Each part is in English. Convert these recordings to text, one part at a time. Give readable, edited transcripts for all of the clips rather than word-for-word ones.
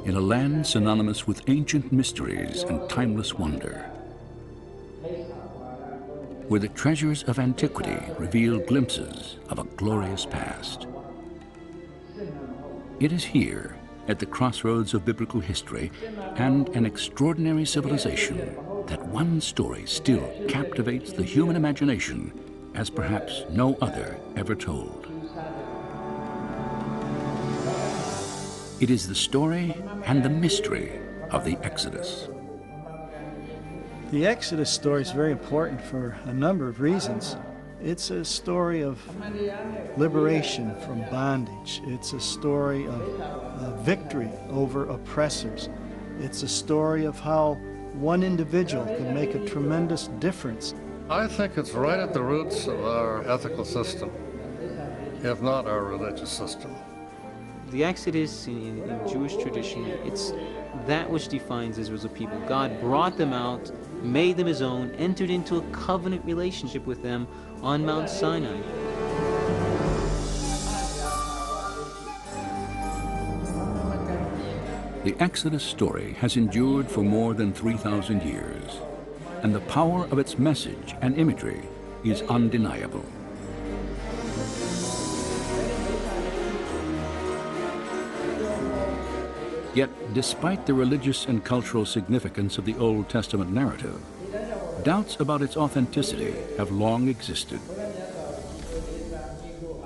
in a land synonymous with ancient mysteries and timeless wonder, where the treasures of antiquity reveal glimpses of a glorious past. It is here, at the crossroads of biblical history and an extraordinary civilization, that one story still captivates the human imagination as perhaps no other ever told. It is the story and the mystery of the Exodus. The Exodus story is very important for a number of reasons. It's a story of liberation from bondage. It's a story of victory over oppressors. It's a story of how one individual can make a tremendous difference. I think it's right at the roots of our ethical system, if not our religious system. The Exodus in Jewish tradition, it's that which defines Israel as a people. God brought them out, made them his own, entered into a covenant relationship with them on Mount Sinai. The Exodus story has endured for more than 3,000 years, and the power of its message and imagery is undeniable. Yet, despite the religious and cultural significance of the Old Testament narrative, doubts about its authenticity have long existed.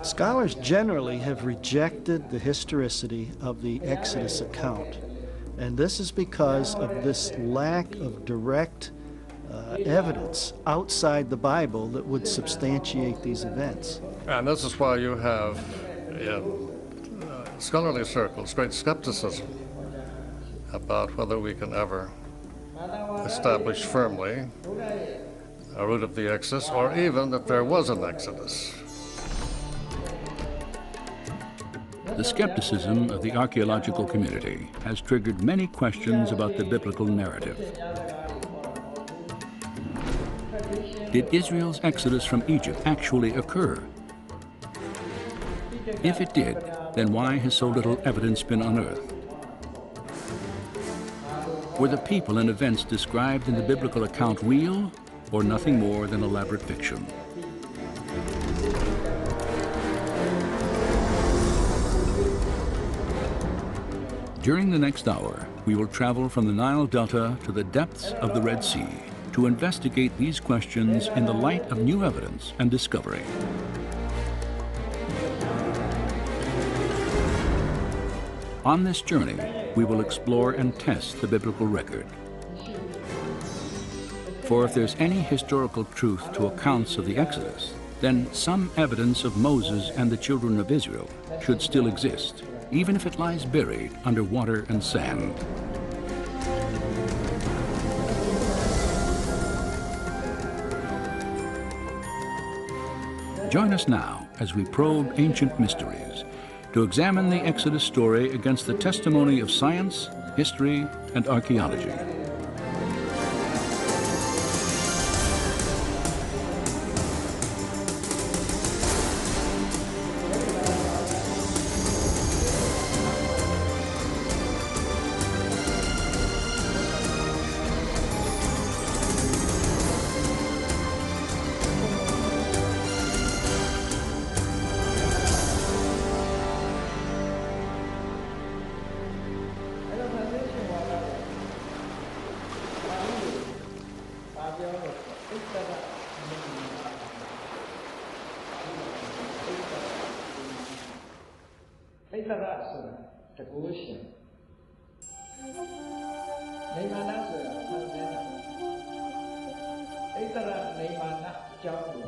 Scholars generally have rejected the historicity of the Exodus account, and this is because of this lack of direct evidence outside the Bible that would substantiate these events. And this is why you have, in scholarly circles, great skepticism about whether we can ever establish firmly a root of the Exodus, or even that there was an Exodus. The skepticism of the archaeological community has triggered many questions about the biblical narrative. Did Israel's exodus from Egypt actually occur? If it did, then why has so little evidence been unearthed? Were the people and events described in the biblical account real, or nothing more than elaborate fiction? During the next hour, we will travel from the Nile Delta to the depths of the Red Sea to investigate these questions in the light of new evidence and discovery. On this journey, we will explore and test the biblical record. For if there's any historical truth to accounts of the Exodus, then some evidence of Moses and the children of Israel should still exist, even if it lies buried under water and sand. Join us now as we probe ancient mysteries to examine the Exodus story against the testimony of science, history, and archaeology.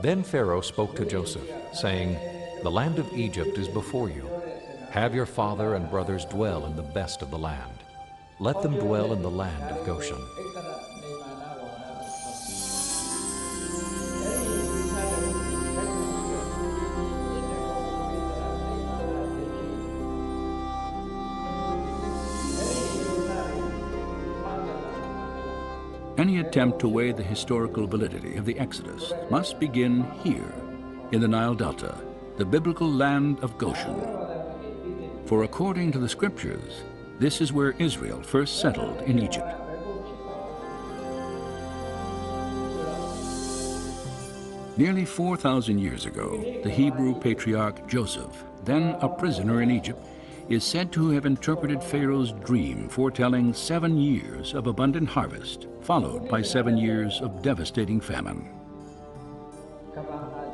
Then Pharaoh spoke to Joseph, saying, "The land of Egypt is before you. Have your father and brothers dwell in the best of the land. Let them dwell in the land of Goshen." Any attempt to weigh the historical validity of the Exodus must begin here, in the Nile Delta, the biblical land of Goshen. For according to the scriptures, This is where Israel first settled in Egypt. Nearly 4,000 years ago, the Hebrew patriarch Joseph, then a prisoner in Egypt, is said to have interpreted Pharaoh's dream foretelling 7 years of abundant harvest, followed by 7 years of devastating famine.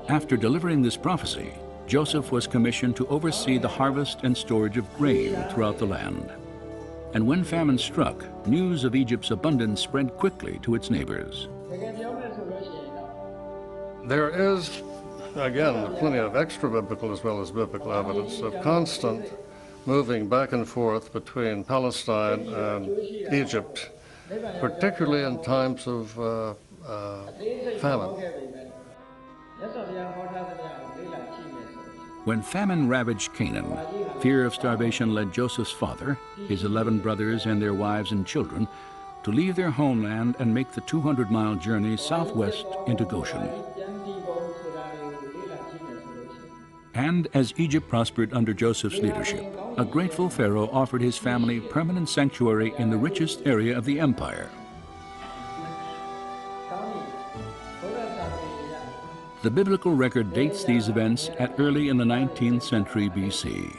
After delivering this prophecy, Joseph was commissioned to oversee the harvest and storage of grain throughout the land. And when famine struck, news of Egypt's abundance spread quickly to its neighbors. There is, again, plenty of extra-biblical as well as biblical evidence of constant moving back and forth between Palestine and Egypt, particularly in times of famine. When famine ravaged Canaan, fear of starvation led Joseph's father, his 11 brothers and their wives and children, to leave their homeland and make the 200-mile journey southwest into Goshen. And as Egypt prospered under Joseph's leadership, a grateful Pharaoh offered his family permanent sanctuary in the richest area of the empire. The biblical record dates these events at early in the 19th century BC.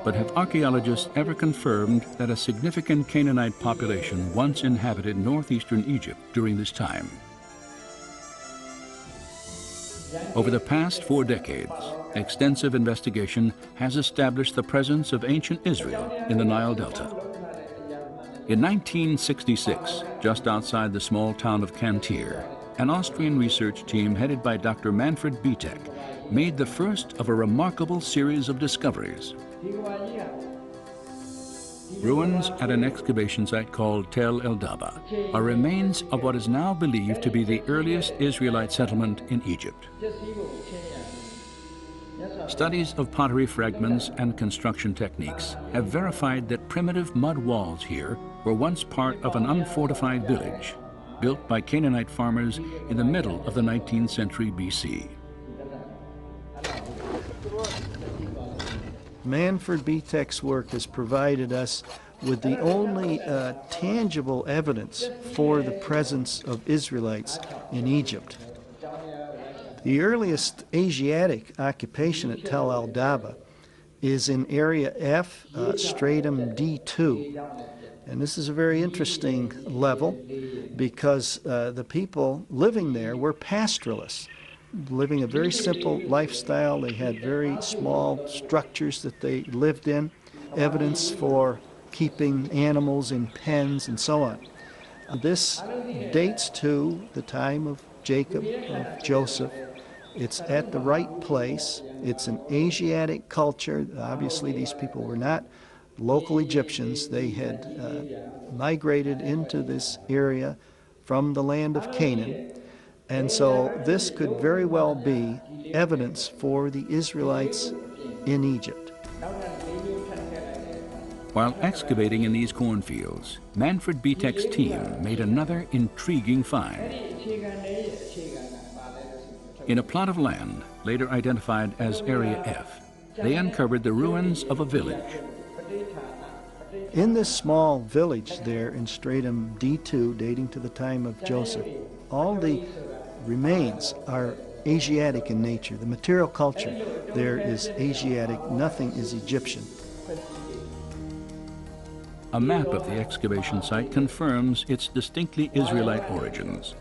But have archaeologists ever confirmed that a significant Canaanite population once inhabited northeastern Egypt during this time? Over the past 4 decades, extensive investigation has established the presence of ancient Israel in the Nile Delta. In 1966, just outside the small town of Cantir, an Austrian research team headed by Dr. Manfred Bietek made the first of a remarkable series of discoveries. Ruins at an excavation site called Tel El Daba are remains of what is now believed to be the earliest Israelite settlement in Egypt. Studies of pottery fragments and construction techniques have verified that primitive mud walls here were once part of an unfortified village built by Canaanite farmers in the middle of the 19th century BC. Manfred Bietek's work has provided us with the only tangible evidence for the presence of Israelites in Egypt. The earliest Asiatic occupation at Tel El Daba is in Area F, Stratum D2. And this is a very interesting level because the people living there were pastoralists, living a very simple lifestyle. They had very small structures that they lived in, evidence for keeping animals in pens and so on. This dates to the time of Jacob, of Joseph. It's at the right place. It's an Asiatic culture. Obviously, these people were not local Egyptians. They had migrated into this area from the land of Canaan. And so this could very well be evidence for the Israelites in Egypt. While excavating in these cornfields, Manfred Bietek's team made another intriguing find. In a plot of land, later identified as Area F, they uncovered the ruins of a village. In this small village there in Stratum D2, dating to the time of Joseph, all the remains are Asiatic in nature. The material culture there is Asiatic, nothing is Egyptian. A map of the excavation site confirms its distinctly Israelite origins.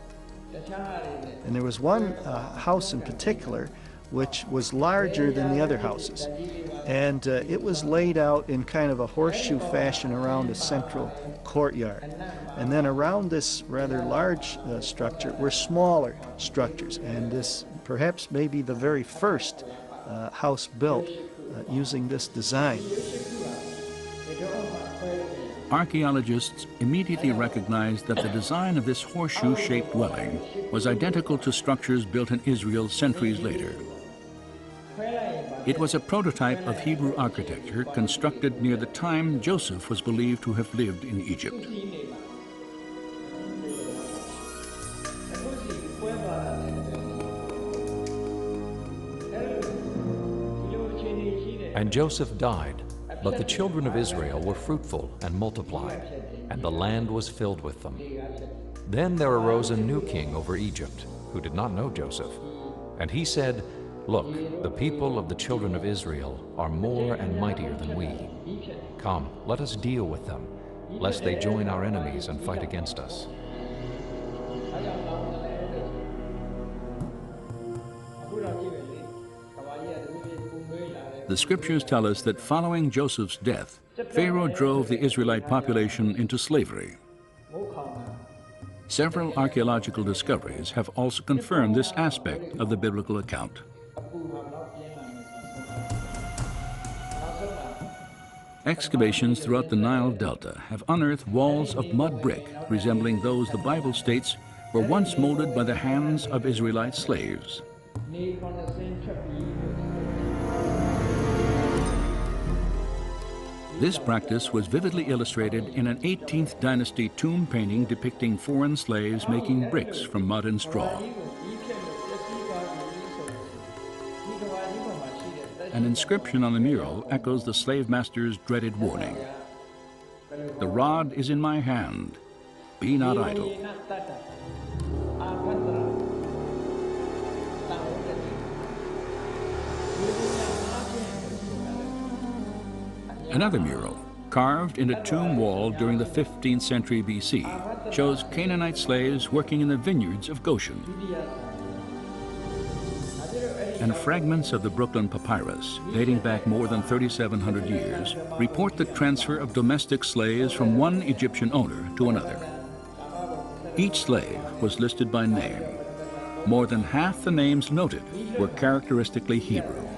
And there was one house in particular which was larger than the other houses. And it was laid out in kind of a horseshoe fashion around a central courtyard. And then around this rather large structure were smaller structures. And this perhaps may be the very first house built using this design. Archaeologists immediately recognized that the design of this horseshoe-shaped dwelling was identical to structures built in Israel centuries later. It was a prototype of Hebrew architecture constructed near the time Joseph was believed to have lived in Egypt. And Joseph died, But the children of Israel were fruitful and multiplied, and the land was filled with them. Then there arose a new king over Egypt, who did not know Joseph. And he said, "Look, the people of the children of Israel are more and mightier than we. Come, let us deal with them, lest they join our enemies and fight against us." The scriptures tell us that following Joseph's death, Pharaoh drove the Israelite population into slavery. Several archaeological discoveries have also confirmed this aspect of the biblical account. Excavations throughout the Nile Delta have unearthed walls of mud brick resembling those the Bible states were once molded by the hands of Israelite slaves. This practice was vividly illustrated in an 18th dynasty tomb painting depicting foreign slaves making bricks from mud and straw. An inscription on the mural echoes the slave master's dreaded warning. "The rod is in my hand. Be not idle." Another mural, carved in a tomb wall during the 15th century BC, shows Canaanite slaves working in the vineyards of Goshen. And fragments of the Brooklyn Papyrus, dating back more than 3,700 years, report the transfer of domestic slaves from one Egyptian owner to another. Each slave was listed by name. More than half the names noted were characteristically Hebrew.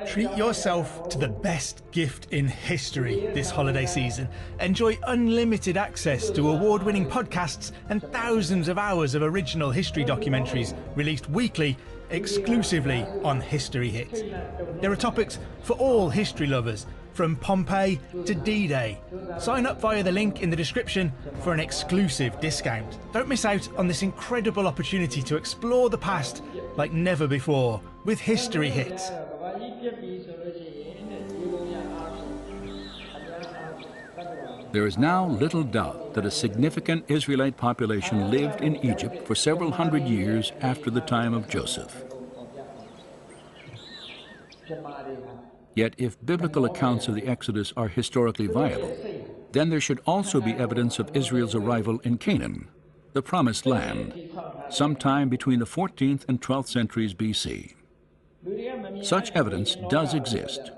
Treat yourself to the best gift in history this holiday season. Enjoy unlimited access to award-winning podcasts and thousands of hours of original history documentaries released weekly exclusively on History Hit. There are topics for all history lovers, from Pompeii to D-Day. Sign up via the link in the description for an exclusive discount. Don't miss out on this incredible opportunity to explore the past like never before with History Hit. There is now little doubt that a significant Israelite population lived in Egypt for several hundred years after the time of Joseph. Yet if biblical accounts of the Exodus are historically viable, then there should also be evidence of Israel's arrival in Canaan, the Promised Land, sometime between the 14th and 12th centuries BC. Such evidence does exist.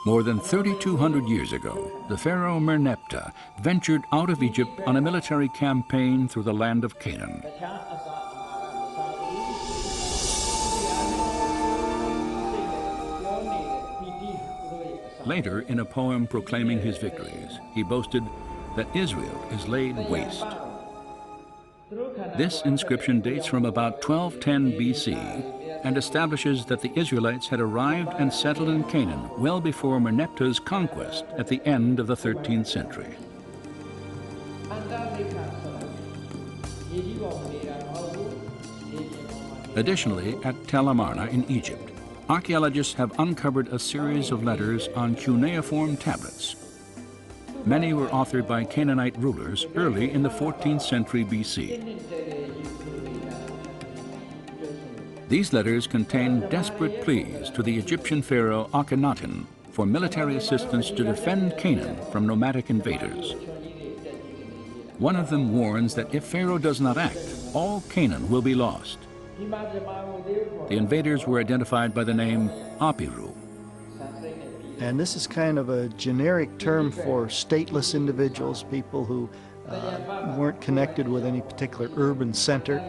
More than 3,200 years ago, the pharaoh Merneptah ventured out of Egypt on a military campaign through the land of Canaan. Later, in a poem proclaiming his victories, he boasted that Israel is laid waste. This inscription dates from about 1210 BC and establishes that the Israelites had arrived and settled in Canaan well before Merneptah's conquest at the end of the 13th century. Additionally, at Tel Amarna in Egypt, archaeologists have uncovered a series of letters on cuneiform tablets. Many were authored by Canaanite rulers early in the 14th century BC. These letters contain desperate pleas to the Egyptian pharaoh Akhenaten for military assistance to defend Canaan from nomadic invaders. One of them warns that if Pharaoh does not act, all Canaan will be lost. The invaders were identified by the name Apiru. And this is kind of a generic term for stateless individuals, people who weren't connected with any particular urban center.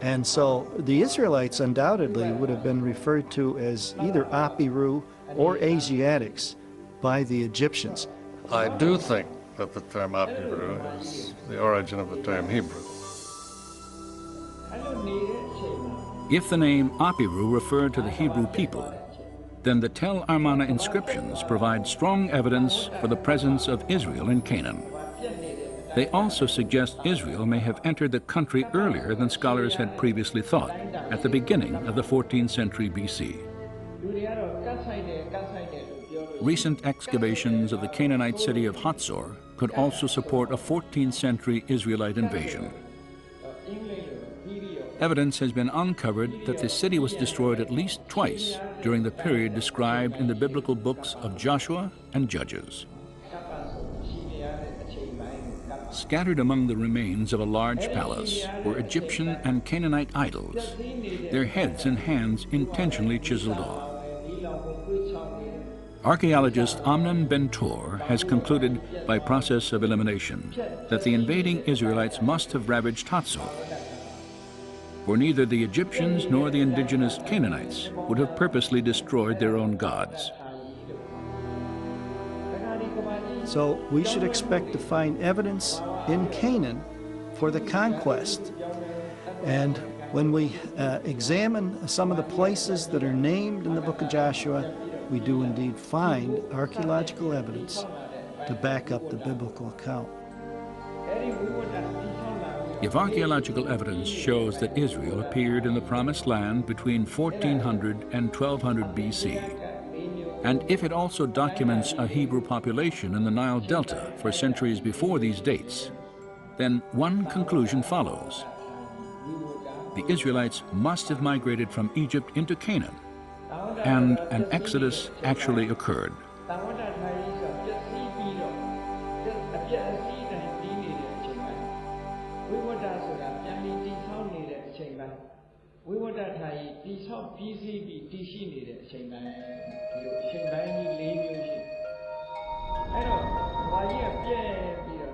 And so the Israelites undoubtedly would have been referred to as either Apiru or Asiatics by the Egyptians. I do think that the term Apiru is the origin of the term Hebrew. If the name Apiru referred to the Hebrew people, then the Tel Armana inscriptions provide strong evidence for the presence of Israel in Canaan. They also suggest Israel may have entered the country earlier than scholars had previously thought, at the beginning of the 14th century BC. Recent excavations of the Canaanite city of Hatzor could also support a 14th century Israelite invasion. Evidence has been uncovered that the city was destroyed at least twice during the period described in the biblical books of Joshua and Judges. Scattered among the remains of a large palace were Egyptian and Canaanite idols, their heads and hands intentionally chiseled off. Archaeologist Amnon Ben-Tor has concluded by process of elimination that the invading Israelites must have ravaged Hatzor, for neither the Egyptians nor the indigenous Canaanites would have purposely destroyed their own gods. So we should expect to find evidence in Canaan for the conquest. And when we examine some of the places that are named in the book of Joshua, we do indeed find archaeological evidence to back up the biblical account. If archaeological evidence shows that Israel appeared in the Promised Land between 1400 and 1200 BC, and if it also documents a Hebrew population in the Nile Delta for centuries before these dates, then one conclusion follows. The Israelites must have migrated from Egypt into Canaan, and an exodus actually occurred.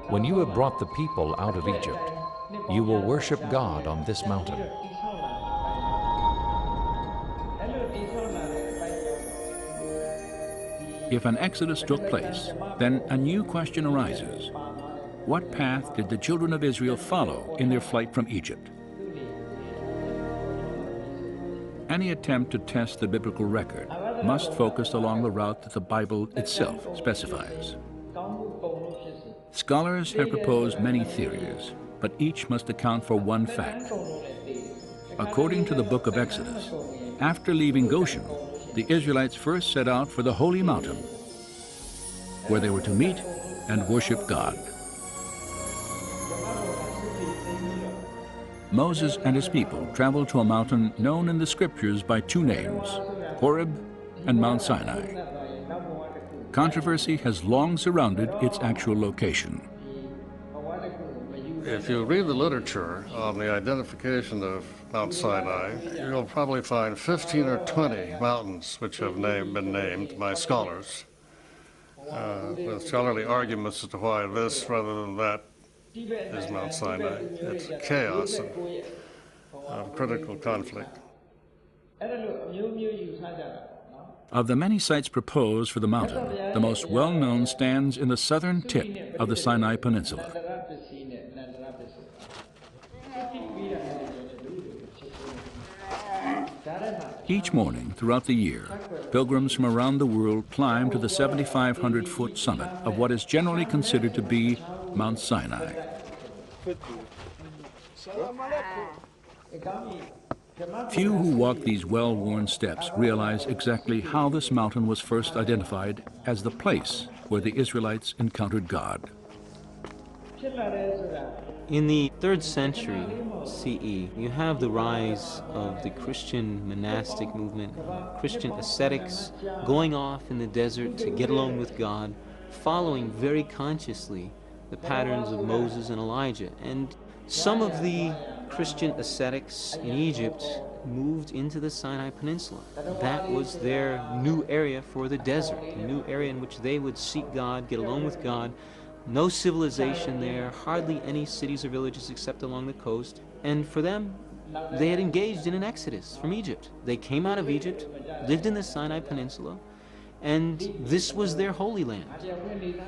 When you have brought the people out of Egypt, you will worship God on this mountain. If an exodus took place, then a new question arises. What path did the children of Israel follow in their flight from Egypt? Any attempt to test the biblical record must focus along the route that the Bible itself specifies. Scholars have proposed many theories, but each must account for one fact. According to the book of Exodus, after leaving Goshen, the Israelites first set out for the holy mountain, where they were to meet and worship God. Moses and his people traveled to a mountain known in the scriptures by two names, Horeb and Mount Sinai. Controversy has long surrounded its actual location. If you read the literature on the identification of Mount Sinai, you'll probably find 15 or 20 mountains which have been named by scholars, with scholarly arguments as to why this rather than that is Mount Sinai. It's chaos of critical conflict. Of the many sites proposed for the mountain, the most well-known stands in the southern tip of the Sinai Peninsula. Each morning throughout the year, pilgrims from around the world climb to the 7,500-foot summit of what is generally considered to be Mount Sinai. Few who walk these well-worn steps realize exactly how this mountain was first identified as the place where the Israelites encountered God. In the 3rd century CE, you have the rise of the Christian monastic movement, Christian ascetics going off in the desert to get alone with God, following very consciously the patterns of Moses and Elijah. And some of the Christian ascetics in Egypt moved into the Sinai Peninsula. That was their new area for the desert, a new area in which they would seek God, get alone with God. No civilization there, hardly any cities or villages except along the coast. And for them, they had engaged in an exodus from Egypt. They came out of Egypt, lived in the Sinai Peninsula, and this was their holy land.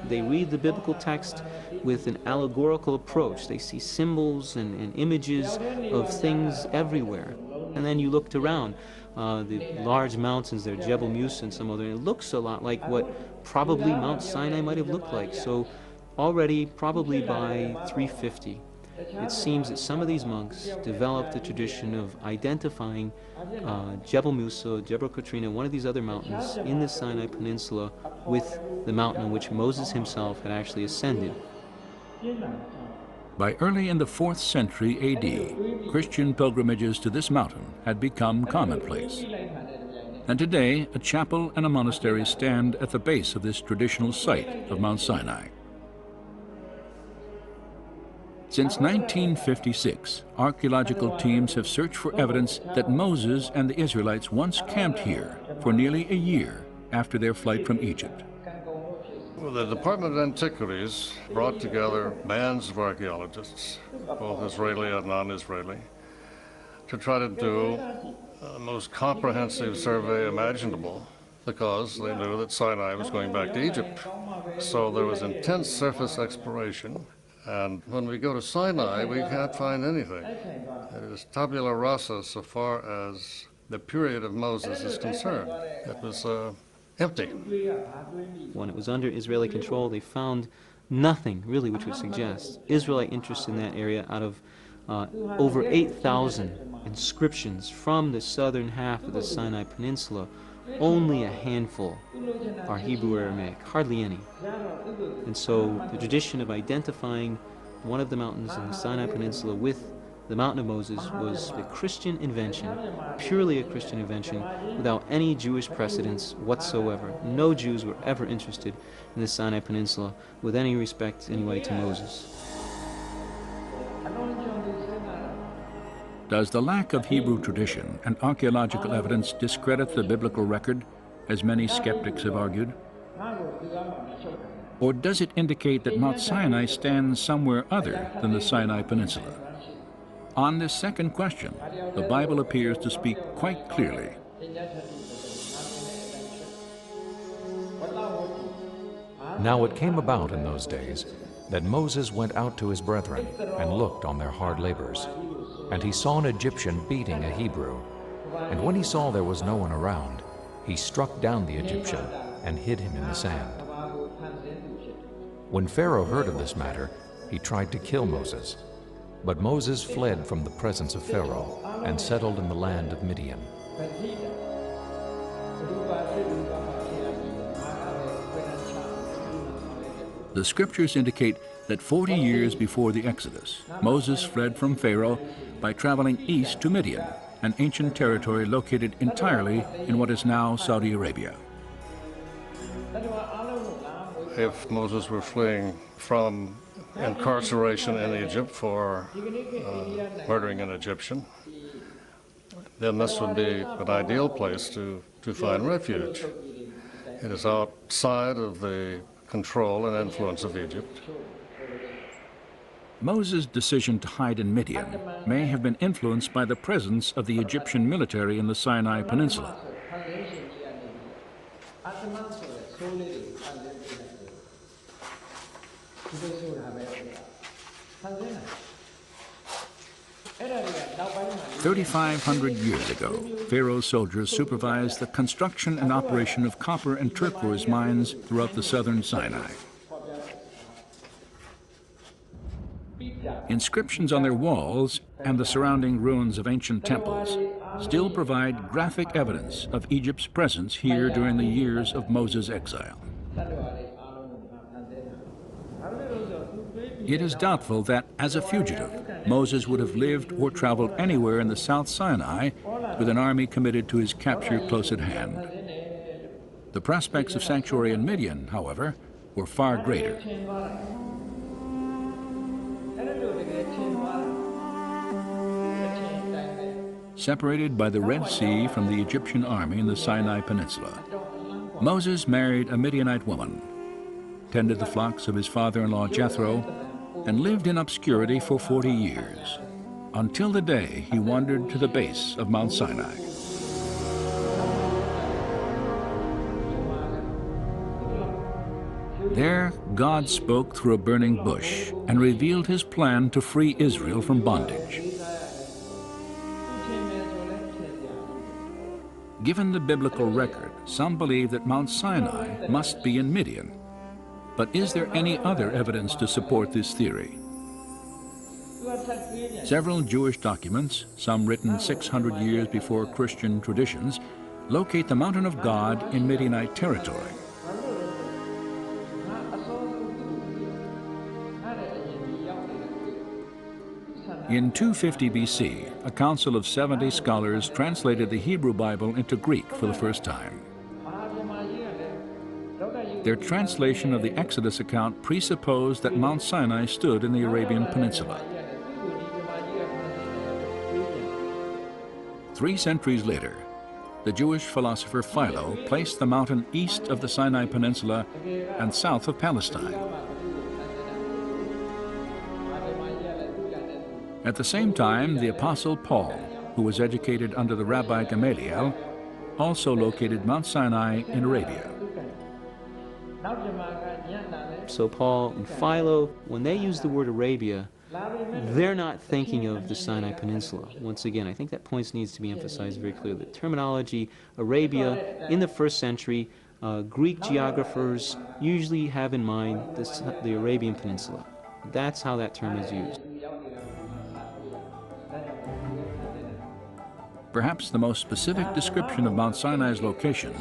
They read the biblical text with an allegorical approach. They see symbols and images of things everywhere. And then you looked around. the large mountains there, Jebel Musa and some other. It looks a lot like what probably Mount Sinai might have looked like. So already, probably by 350, it seems that some of these monks developed the tradition of identifying Jebel Musa, Jebel Katrina, one of these other mountains in the Sinai Peninsula with the mountain on which Moses himself had actually ascended. By early in the 4th century AD, Christian pilgrimages to this mountain had become commonplace. And today, a chapel and a monastery stand at the base of this traditional site of Mount Sinai. Since 1956, archaeological teams have searched for evidence that Moses and the Israelites once camped here for nearly a year after their flight from Egypt. Well, the Department of Antiquities brought together bands of archaeologists, both Israeli and non-Israeli, to try to do the most comprehensive survey imaginable, because they knew that Sinai was going back to Egypt. So there was intense surface exploration. And when we go to Sinai, we can't find anything. It is tabula rasa so far as the period of Moses is concerned. It was empty. When it was under Israeli control, they found nothing really which would suggest Israelite interest in that area. Out of over 8,000 inscriptions from the southern half of the Sinai Peninsula, only a handful are Hebrew Aramaic, hardly any. And so the tradition of identifying one of the mountains in the Sinai Peninsula with the Mountain of Moses was a Christian invention, purely a Christian invention, without any Jewish precedence whatsoever. No Jews were ever interested in the Sinai Peninsula with any respect anyway to Moses. Does the lack of Hebrew tradition and archaeological evidence discredit the biblical record, as many skeptics have argued? Or does it indicate that Mount Sinai stands somewhere other than the Sinai Peninsula? On this second question, the Bible appears to speak quite clearly. Now it came about in those days that Moses went out to his brethren and looked on their hard labors. And he saw an Egyptian beating a Hebrew. And when he saw there was no one around, he struck down the Egyptian and hid him in the sand. When Pharaoh heard of this matter, he tried to kill Moses. But Moses fled from the presence of Pharaoh and settled in the land of Midian. The scriptures indicate that 40 years before the Exodus, Moses fled from Pharaoh by traveling east to Midian, an ancient territory located entirely in what is now Saudi Arabia. If Moses were fleeing from incarceration in Egypt for murdering an Egyptian, then this would be an ideal place to find refuge. It is outside of the control and influence of Egypt. Moses' decision to hide in Midian may have been influenced by the presence of the Egyptian military in the Sinai Peninsula. "3,500 years ago, Pharaoh's soldiers supervised the construction and operation of copper and turquoise mines throughout the southern Sinai. Inscriptions on their walls and the surrounding ruins of ancient temples still provide graphic evidence of Egypt's presence here during the years of Moses' exile. It is doubtful that, as a fugitive, Moses would have lived or traveled anywhere in the South Sinai with an army committed to his capture close at hand. The prospects of sanctuary in Midian, however, were far greater. Separated by the Red Sea from the Egyptian army in the Sinai Peninsula, Moses married a Midianite woman, tended the flocks of his father-in-law Jethro, and lived in obscurity for 40 years, until the day he wandered to the base of Mount Sinai. There, God spoke through a burning bush and revealed his plan to free Israel from bondage. Given the biblical record, some believe that Mount Sinai must be in Midian. But is there any other evidence to support this theory? Several Jewish documents, some written 600 years before Christian traditions, locate the mountain of God in Midianite territory. In 250 BC, a council of 70 scholars translated the Hebrew Bible into Greek for the first time. Their translation of the Exodus account presupposed that Mount Sinai stood in the Arabian Peninsula. 3 centuries later, the Jewish philosopher Philo placed the mountain east of the Sinai Peninsula and south of Palestine. At the same time, the Apostle Paul, who was educated under the Rabbi Gamaliel, also located Mount Sinai in Arabia. So Paul and Philo, when they use the word Arabia, they're not thinking of the Sinai Peninsula. Once again, I think that point needs to be emphasized very clearly. The terminology, Arabia, in the first century, Greek geographers usually have in mind the Arabian Peninsula. That's how that term is used. Perhaps the most specific description of Mount Sinai's location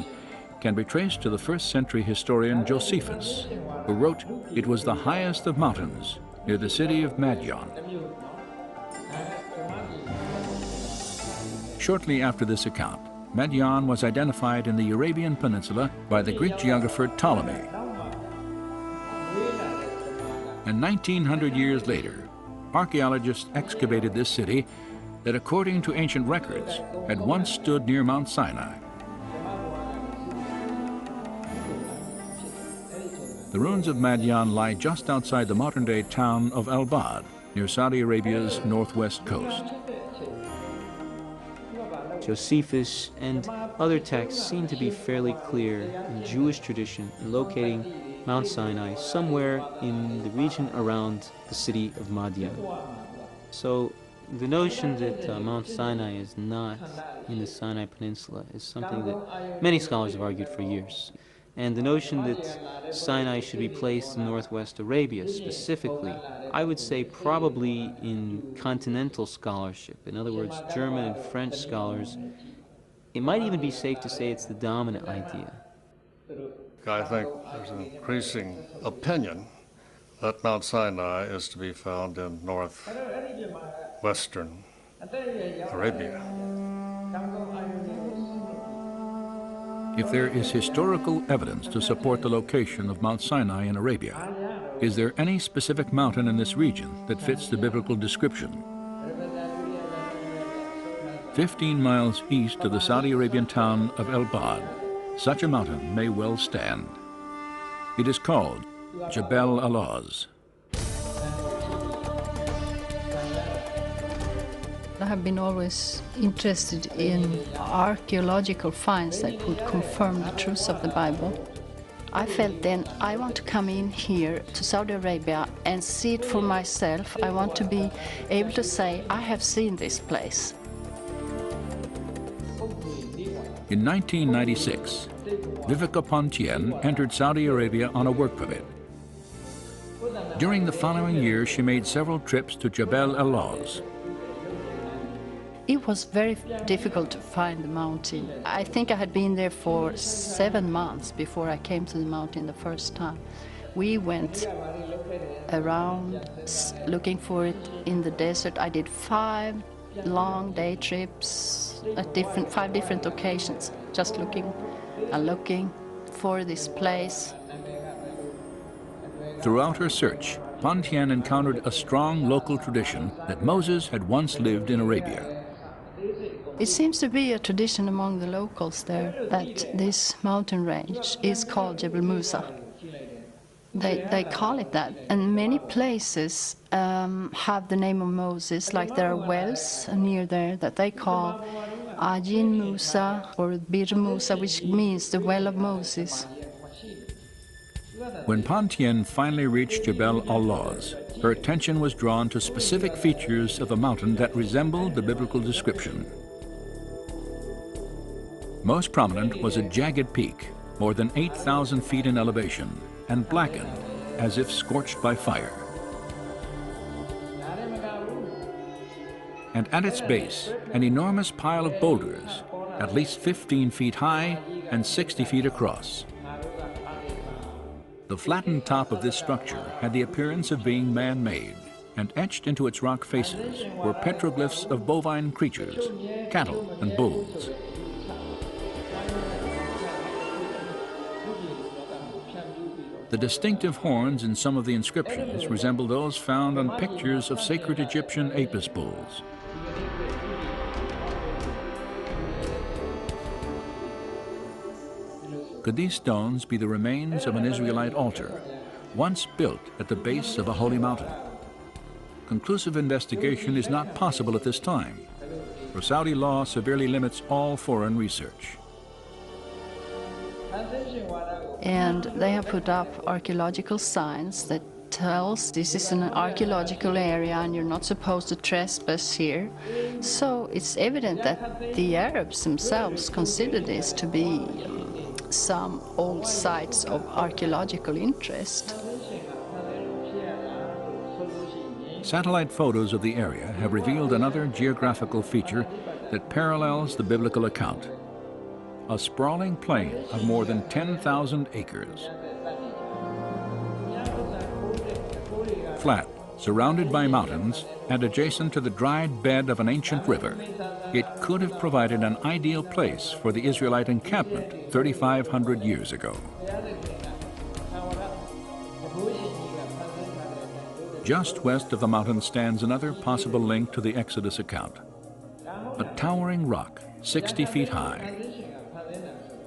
can be traced to the first-century historian Josephus, who wrote, "It was the highest of mountains, near the city of Madian." Shortly after this account, Madian was identified in the Arabian Peninsula by the Greek geographer Ptolemy. And 1900 years later, archaeologists excavated this city that, according to ancient records, had once stood near Mount Sinai. The ruins of Madian lie just outside the modern-day town of Al-Bad, near Saudi Arabia's northwest coast. Josephus and other texts seem to be fairly clear in Jewish tradition in locating Mount Sinai somewhere in the region around the city of Madian. So the notion that Mount Sinai is not in the Sinai Peninsula is something that many scholars have argued for years. And the notion that Sinai should be placed in northwest Arabia specifically, I would say probably in continental scholarship, in other words, German and French scholars, it might even be safe to say it's the dominant idea. I think there's an increasing opinion that Mount Sinai is to be found in northwestern Arabia. If there is historical evidence to support the location of Mount Sinai in Arabia, is there any specific mountain in this region that fits the biblical description? 15 miles east of the Saudi Arabian town of El-Bad, such a mountain may well stand. It is called Jebel Alaz. I have been always interested in archaeological finds that would confirm the truth of the Bible. I felt then I want to come in here to Saudi Arabia and see it for myself. I want to be able to say, I have seen this place. In 1996, Vivica Pontien entered Saudi Arabia on a work permit. During the following year, she made several trips to Jebel Alaz. It was very difficult to find the mountain. I think I had been there for 7 months before I came to the mountain the first time. We went around looking for it in the desert. I did 5 long day trips at 5 different occasions, just looking and looking for this place. Throughout her search, Pontien encountered a strong local tradition that Moses had once lived in Arabia. It seems to be a tradition among the locals there that this mountain range is called Jebel Musa. They call it that, and many places have the name of Moses, like there are wells near there that they call Ajin Musa or Bir Musa, which means the well of Moses. When Pontien finally reached Jebel Alaz, her attention was drawn to specific features of the mountain that resembled the biblical description. Most prominent was a jagged peak, more than 8,000 feet in elevation, and blackened as if scorched by fire. And at its base, an enormous pile of boulders, at least 15 feet high and 60 feet across. The flattened top of this structure had the appearance of being man-made, and etched into its rock faces were petroglyphs of bovine creatures, cattle and bulls. The distinctive horns in some of the inscriptions resemble those found on pictures of sacred Egyptian Apis bulls. Could these stones be the remains of an Israelite altar, once built at the base of a holy mountain? Conclusive investigation is not possible at this time, for Saudi law severely limits all foreign research. And they have put up archaeological signs that tells this is an archaeological area and you're not supposed to trespass here. So it's evident that the Arabs themselves consider this to be some old sites of archaeological interest. Satellite photos of the area have revealed another geographical feature that parallels the biblical account: a sprawling plain of more than 10,000 acres. Flat, surrounded by mountains, and adjacent to the dried bed of an ancient river, it could have provided an ideal place for the Israelite encampment 3,500 years ago. Just west of the mountain stands another possible link to the Exodus account: a towering rock 60 feet high.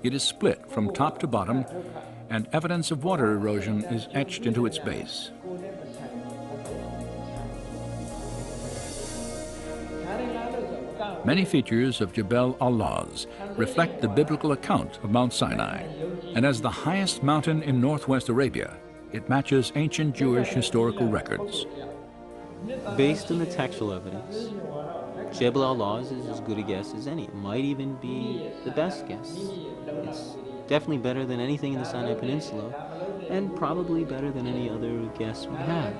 It is split from top to bottom, and evidence of water erosion is etched into its base. Many features of Jebel al-Lawz reflect the biblical account of Mount Sinai, and as the highest mountain in northwest Arabia, it matches ancient Jewish historical records. Based on the textual evidence, Jebel al-Lawz is as good a guess as any. It might even be the best guess. It's definitely better than anything in the Sinai Peninsula, and probably better than any other guess we have.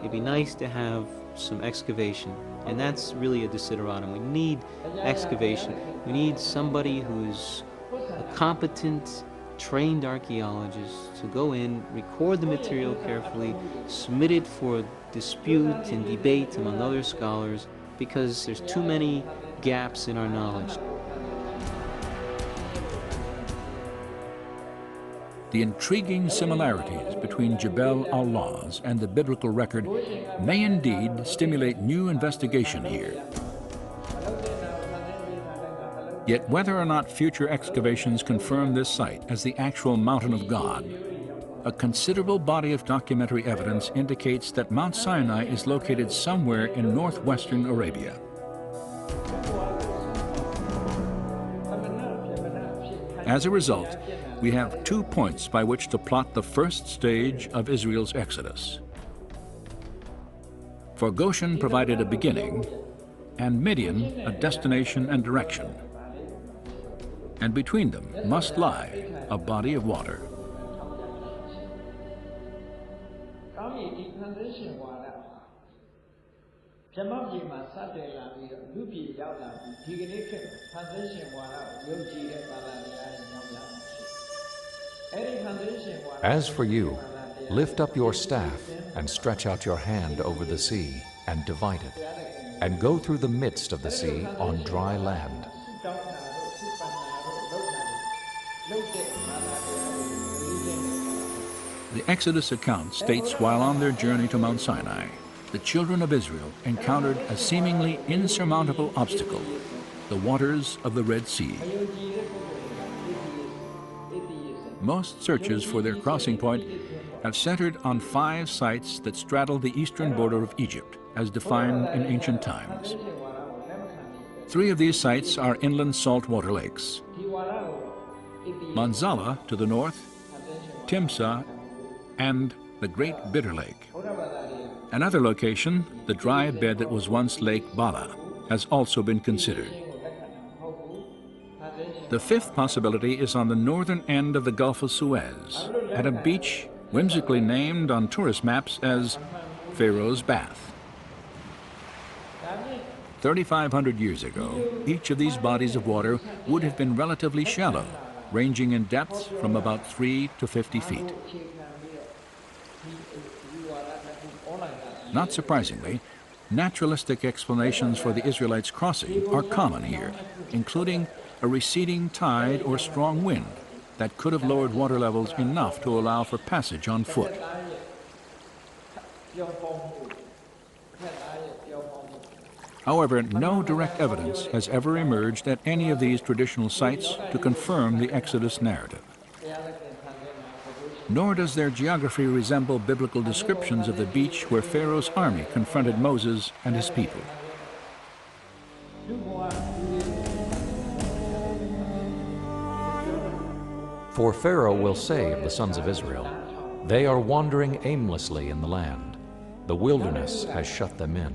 It'd be nice to have some excavation, and that's really a desideratum. We need excavation. We need somebody who's a competent, trained archaeologist to go in, record the material carefully, submit it for dispute and debate among other scholars, because there's too many gaps in our knowledge. The intriguing similarities between Jebel al-Lawz and the biblical record may indeed stimulate new investigation here. Yet whether or not future excavations confirm this site as the actual Mountain of God, a considerable body of documentary evidence indicates that Mount Sinai is located somewhere in northwestern Arabia. As a result, we have 2 points by which to plot the first stage of Israel's exodus. For Goshen provided a beginning, and Midian a destination and direction. And between them must lie a body of water. As for you, lift up your staff and stretch out your hand over the sea and divide it, and go through the midst of the sea on dry land. The Exodus account states while on their journey to Mount Sinai, the children of Israel encountered a seemingly insurmountable obstacle: the waters of the Red Sea. Most searches for their crossing point have centered on 5 sites that straddle the eastern border of Egypt, as defined in ancient times. 3 of these sites are inland saltwater lakes: Manzala to the north, Timsah, and the Great Bitter Lake. Another location, the dry bed that was once Lake Bala, has also been considered. The fifth possibility is on the northern end of the Gulf of Suez, at a beach whimsically named on tourist maps as Pharaoh's Bath. 3,500 years ago, each of these bodies of water would have been relatively shallow, ranging in depths from about 3 to 50 feet. Not surprisingly, naturalistic explanations for the Israelites' crossing are common here, including a receding tide or strong wind that could have lowered water levels enough to allow for passage on foot. However, no direct evidence has ever emerged at any of these traditional sites to confirm the Exodus narrative. Nor does their geography resemble biblical descriptions of the beach where Pharaoh's army confronted Moses and his people. For Pharaoh will say of the sons of Israel, "They are wandering aimlessly in the land. The wilderness has shut them in."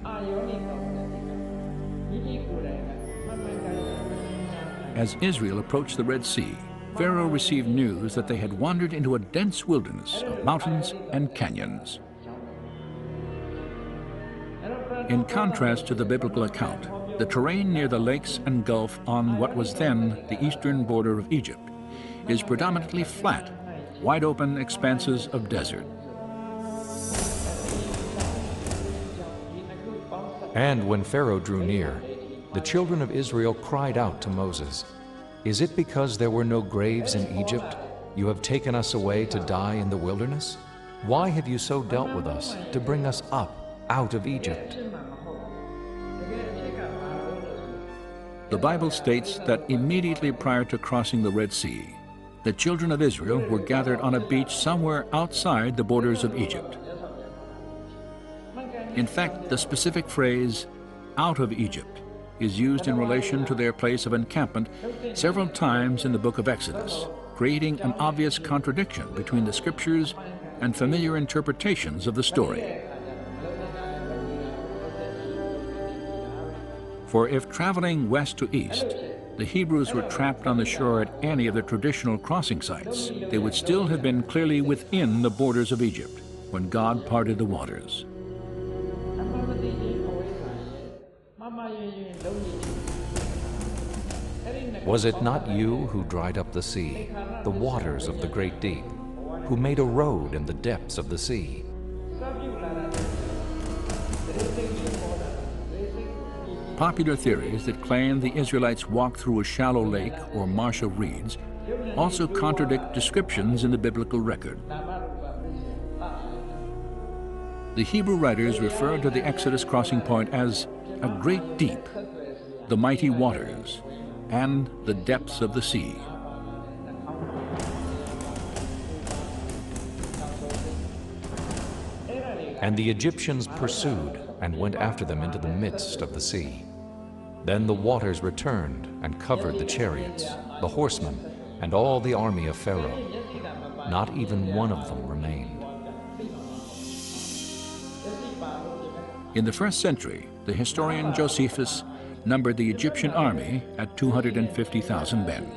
As Israel approached the Red Sea, Pharaoh received news that they had wandered into a dense wilderness of mountains and canyons. In contrast to the biblical account, the terrain near the lakes and gulf on what was then the eastern border of Egypt is predominantly flat, wide-open expanses of desert. And when Pharaoh drew near, the children of Israel cried out to Moses, "Is it because there were no graves in Egypt you have taken us away to die in the wilderness? Why have you so dealt with us to bring us up out of Egypt?" The Bible states that immediately prior to crossing the Red Sea, the children of Israel were gathered on a beach somewhere outside the borders of Egypt. In fact, the specific phrase, "out of Egypt," is used in relation to their place of encampment several times in the book of Exodus, creating an obvious contradiction between the scriptures and familiar interpretations of the story. For if traveling west to east, the Hebrews were trapped on the shore at any of the traditional crossing sites, they would still have been clearly within the borders of Egypt when God parted the waters. Was it not you who dried up the sea, the waters of the great deep, who made a road in the depths of the sea? Popular theories that claim the Israelites walked through a shallow lake or marsh of reeds also contradict descriptions in the biblical record. The Hebrew writers refer to the Exodus crossing point as a great deep, the mighty waters, and the depths of the sea. And the Egyptians pursued and went after them into the midst of the sea. Then the waters returned and covered the chariots, the horsemen, and all the army of Pharaoh. Not even one of them remained. In the first century, the historian Josephus numbered the Egyptian army at 250,000 men.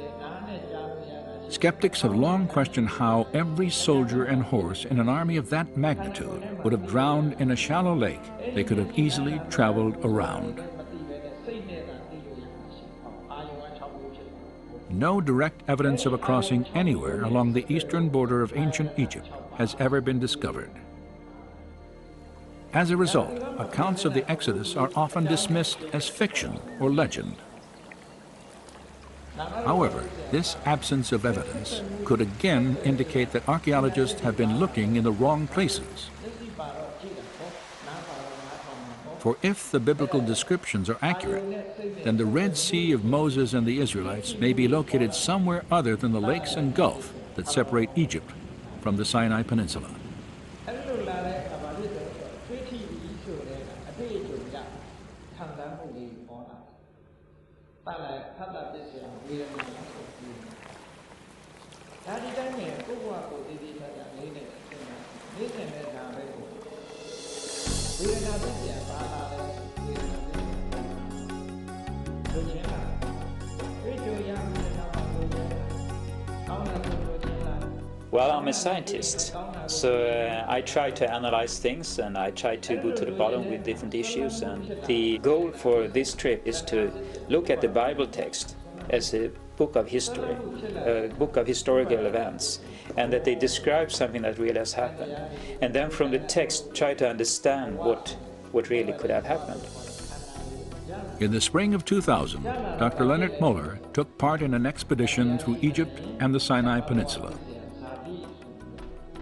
Skeptics have long questioned how every soldier and horse in an army of that magnitude would have drowned in a shallow lake they could have easily traveled around. No direct evidence of a crossing anywhere along the eastern border of ancient Egypt has ever been discovered. As a result, accounts of the Exodus are often dismissed as fiction or legend. However, this absence of evidence could again indicate that archaeologists have been looking in the wrong places. For if the biblical descriptions are accurate, then the Red Sea of Moses and the Israelites may be located somewhere other than the lakes and gulf that separate Egypt from the Sinai Peninsula. Well, I'm a scientist, so I try to analyze things and I try to go to the bottom with different issues. And the goal for this trip is to look at the Bible text as a book of history, a book of historical events, and that they describe something that really has happened. And then from the text, try to understand what really could have happened. In the spring of 2000, Dr. Leonard Moller took part in an expedition through Egypt and the Sinai Peninsula.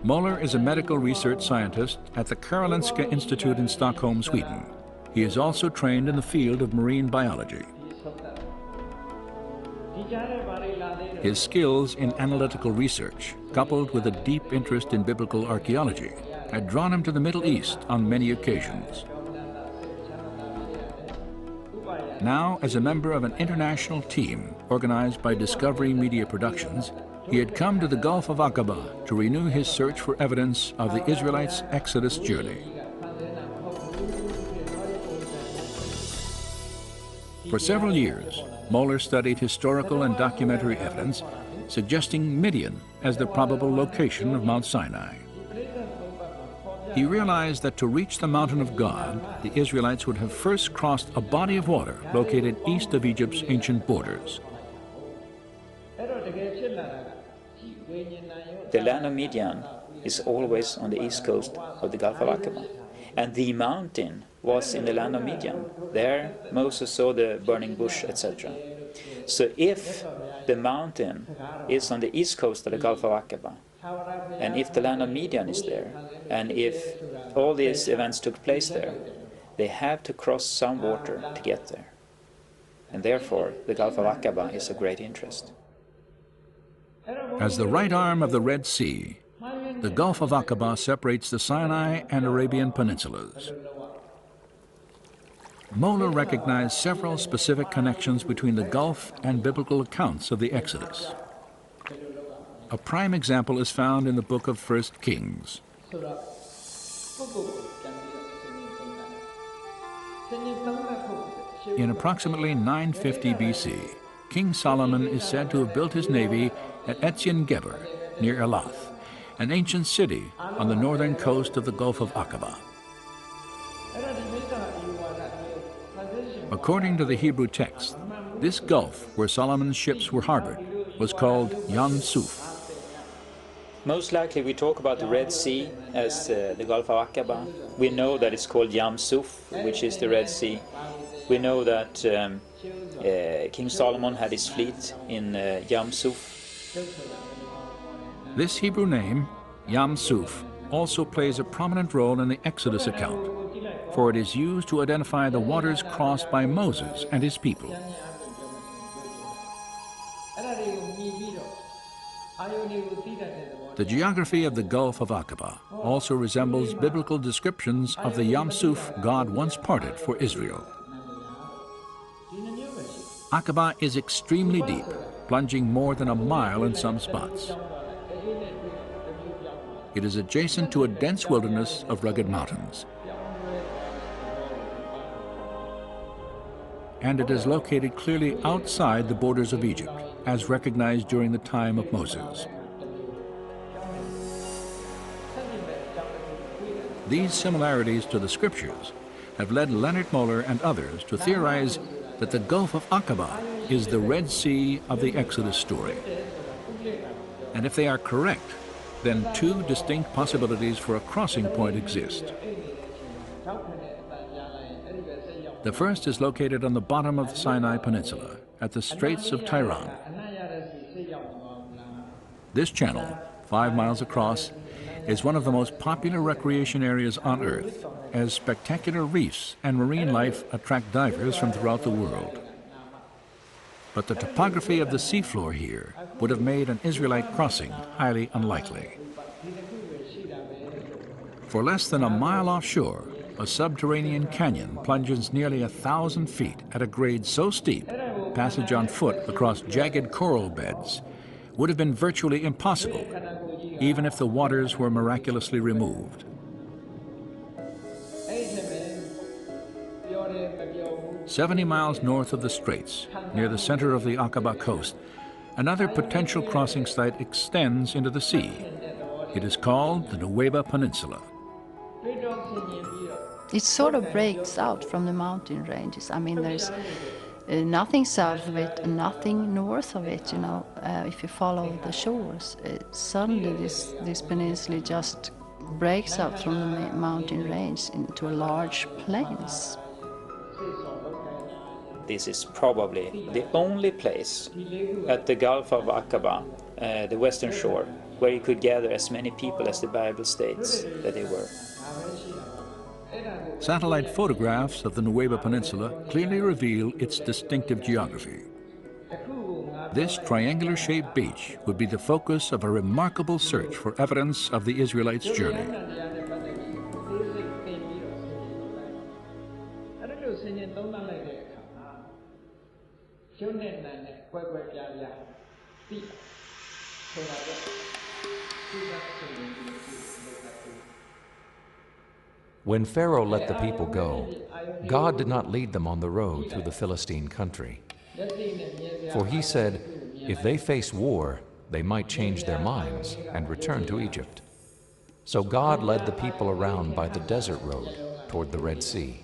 Moller is a medical research scientist at the Karolinska Institute in Stockholm, Sweden. He is also trained in the field of marine biology. His skills in analytical research, coupled with a deep interest in biblical archaeology, had drawn him to the Middle East on many occasions. Now, as a member of an international team organized by Discovery Media Productions, he had come to the Gulf of Aqaba to renew his search for evidence of the Israelites' Exodus journey. For several years, Moller studied historical and documentary evidence suggesting Midian as the probable location of Mount Sinai. He realized that to reach the mountain of God, the Israelites would have first crossed a body of water located east of Egypt's ancient borders. The land of Midian is always on the east coast of the Gulf of Aqaba, and the mountain was in the land of Midian. There Moses saw the burning bush, etc. So if the mountain is on the east coast of the Gulf of Aqaba, and if the land of Midian is there, and if all these events took place there, they have to cross some water to get there. And therefore, the Gulf of Aqaba is of great interest. As the right arm of the Red Sea, the Gulf of Aqaba separates the Sinai and Arabian peninsulas. Moller recognized several specific connections between the Gulf and biblical accounts of the Exodus. A prime example is found in the book of 1 Kings. In approximately 950 BC, King Solomon is said to have built his navy at Ezion-Geber, near Elath, an ancient city on the northern coast of the Gulf of Aqaba. According to the Hebrew text, this gulf where Solomon's ships were harbored was called Yam Suf. Most likely we talk about the Red Sea as the Gulf of Aqaba. We know that it's called Yam Suf, which is the Red Sea. We know that King Solomon had his fleet in Yam Suf. This Hebrew name, Yam Suf, also plays a prominent role in the Exodus account, for it is used to identify the waters crossed by Moses and his people. The geography of the Gulf of Aqaba also resembles biblical descriptions of the Yam Suf God once parted for Israel. Aqaba is extremely deep, plunging more than a mile in some spots. It is adjacent to a dense wilderness of rugged mountains. And it is located clearly outside the borders of Egypt, as recognized during the time of Moses. These similarities to the scriptures have led Leonard Moller and others to theorize that the Gulf of Aqaba is the Red Sea of the Exodus story. And if they are correct, then two distinct possibilities for a crossing point exist. The first is located on the bottom of the Sinai Peninsula, at the Straits of Tiran. This channel, 5 miles across, is one of the most popular recreation areas on Earth, as spectacular reefs and marine life attract divers from throughout the world. But the topography of the seafloor here would have made an Israelite crossing highly unlikely. For less than a mile offshore, a subterranean canyon plunges nearly 1,000 feet at a grade so steep, passage on foot across jagged coral beds would have been virtually impossible, even if the waters were miraculously removed. "70 miles north of the straits, near the center of the Aqaba coast, another potential crossing site extends into the sea. It is called the Nueva Peninsula. It sort of breaks out from the mountain ranges. I mean, there's nothing south of it and nothing north of it, you know. If you follow the shores, suddenly this peninsula just breaks out from the mountain range into a large plains. This is probably the only place at the Gulf of Aqaba, the western shore, where you could gather as many people as the Bible states that they were. Satellite photographs of the Nueva Peninsula clearly reveal its distinctive geography. This triangular-shaped beach would be the focus of a remarkable search for evidence of the Israelites' journey. When Pharaoh let the people go, God did not lead them on the road through the Philistine country. For he said, if they face war, they might change their minds and return to Egypt. So God led the people around by the desert road toward the Red Sea.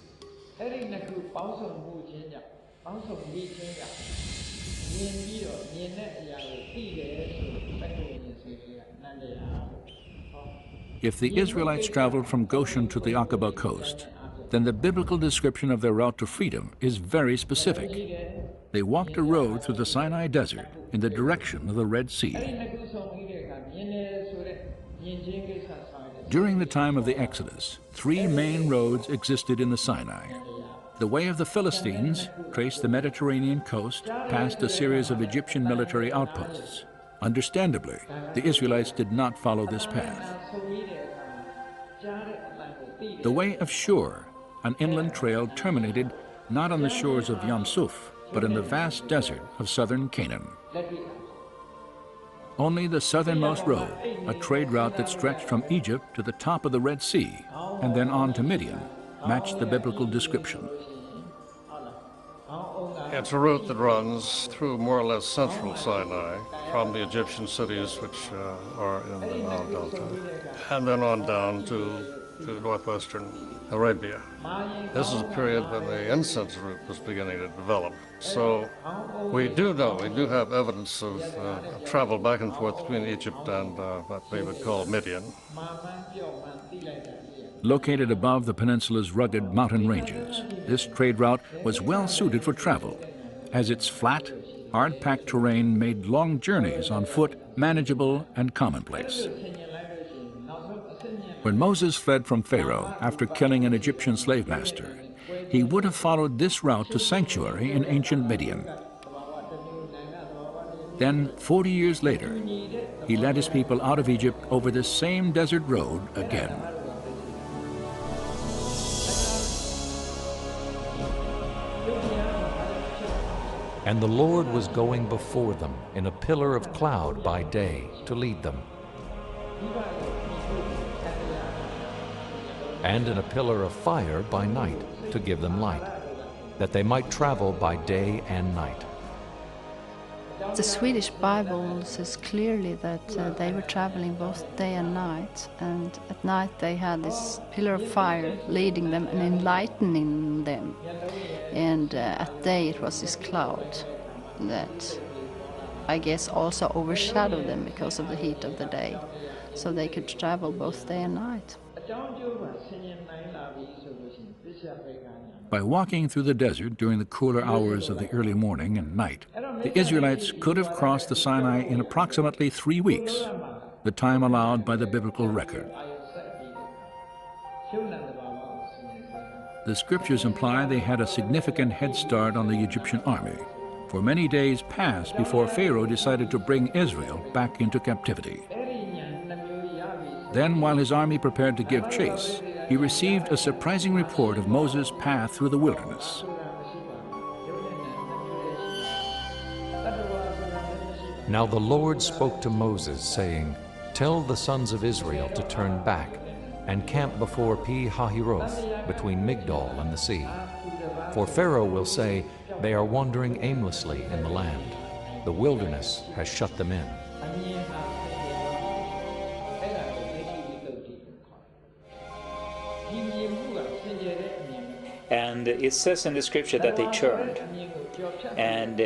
If the Israelites traveled from Goshen to the Aqaba coast, then the biblical description of their route to freedom is very specific. They walked a road through the Sinai Desert in the direction of the Red Sea. During the time of the Exodus, three main roads existed in the Sinai. The way of the Philistines traced the Mediterranean coast past a series of Egyptian military outposts. Understandably, the Israelites did not follow this path. The way of Shur, an inland trail, terminated not on the shores of Yam Suf, but in the vast desert of southern Canaan. Only the southernmost road, a trade route that stretched from Egypt to the top of the Red Sea and then on to Midian, matched the biblical description. It's a route that runs through more or less central Sinai, from the Egyptian cities which are in the Nile Delta, and then on down to northwestern Arabia. This is a period when the incense route was beginning to develop. So we do have evidence of travel back and forth between Egypt and what we would call Midian. Located above the peninsula's rugged mountain ranges, this trade route was well suited for travel, as its flat, hard-packed terrain made long journeys on foot manageable and commonplace. When Moses fled from Pharaoh after killing an Egyptian slave master, he would have followed this route to sanctuary in ancient Midian. Then, 40 years later, he led his people out of Egypt over this same desert road again. And the Lord was going before them in a pillar of cloud by day to lead them, and in a pillar of fire by night to give them light, that they might travel by day and night. The Swedish Bible says clearly that they were traveling both day and night, and at night they had this pillar of fire leading them and enlightening them, and at day it was this cloud that I guess also overshadowed them because of the heat of the day, so they could travel both day and night. By walking through the desert during the cooler hours of the early morning and night, the Israelites could have crossed the Sinai in approximately 3 weeks, the time allowed by the biblical record. The scriptures imply they had a significant head start on the Egyptian army, for many days passed before Pharaoh decided to bring Israel back into captivity. Then, while his army prepared to give chase, he received a surprising report of Moses' path through the wilderness. Now the Lord spoke to Moses, saying, "Tell the sons of Israel to turn back and camp before Pi-hahiroth, between Migdol and the sea. For Pharaoh will say, they are wandering aimlessly in the land." The wilderness has shut them in. And it says in the scripture that they turned. And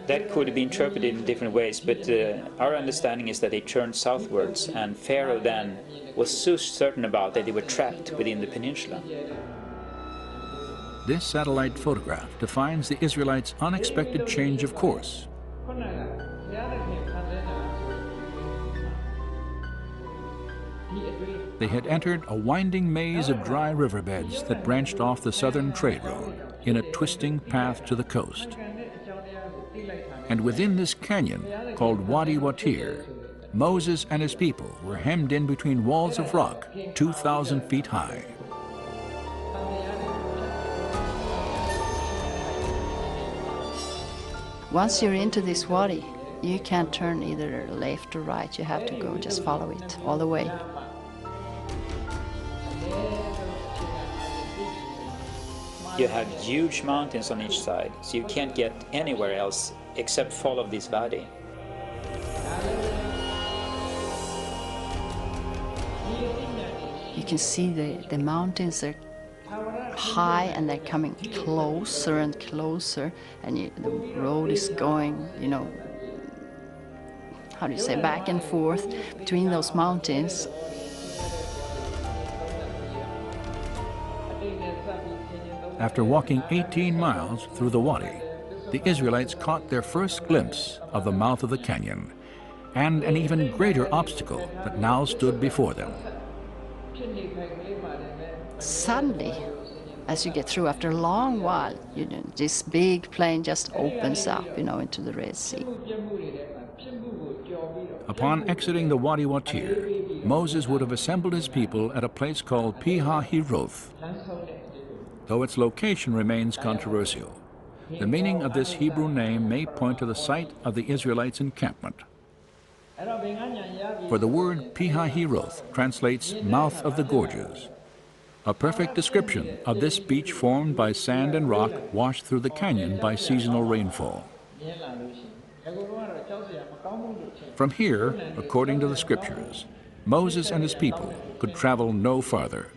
that could be interpreted in different ways, but our understanding is that they turned southwards, and Pharaoh then was so certain about that they were trapped within the peninsula. This satellite photograph defines the Israelites' unexpected change of course. They had entered a winding maze of dry riverbeds that branched off the southern trade road in a twisting path to the coast. And within this canyon, called Wadi Watir, Moses and his people were hemmed in between walls of rock 2,000 feet high. Once you're into this wadi, you can't turn either left or right. You have to go, just follow it all the way. You have huge mountains on each side, so you can't get anywhere else except follow this valley. You can see the mountains are high and they're coming closer and closer, and the road is going, you know, how do you say, back and forth between those mountains. After walking 18 miles through the wadi, the Israelites caught their first glimpse of the mouth of the canyon and an even greater obstacle that now stood before them. Suddenly, as you get through, after a long while, you know, this big plain just opens up, you know, into the Red Sea. Upon exiting the Wadi Watir, Moses would have assembled his people at a place called Pi-hahiroth. Though its location remains controversial, the meaning of this Hebrew name may point to the site of the Israelites' encampment. For the word Pi-hahiroth translates mouth of the gorges, a perfect description of this beach formed by sand and rock washed through the canyon by seasonal rainfall. From here, according to the scriptures, Moses and his people could travel no farther.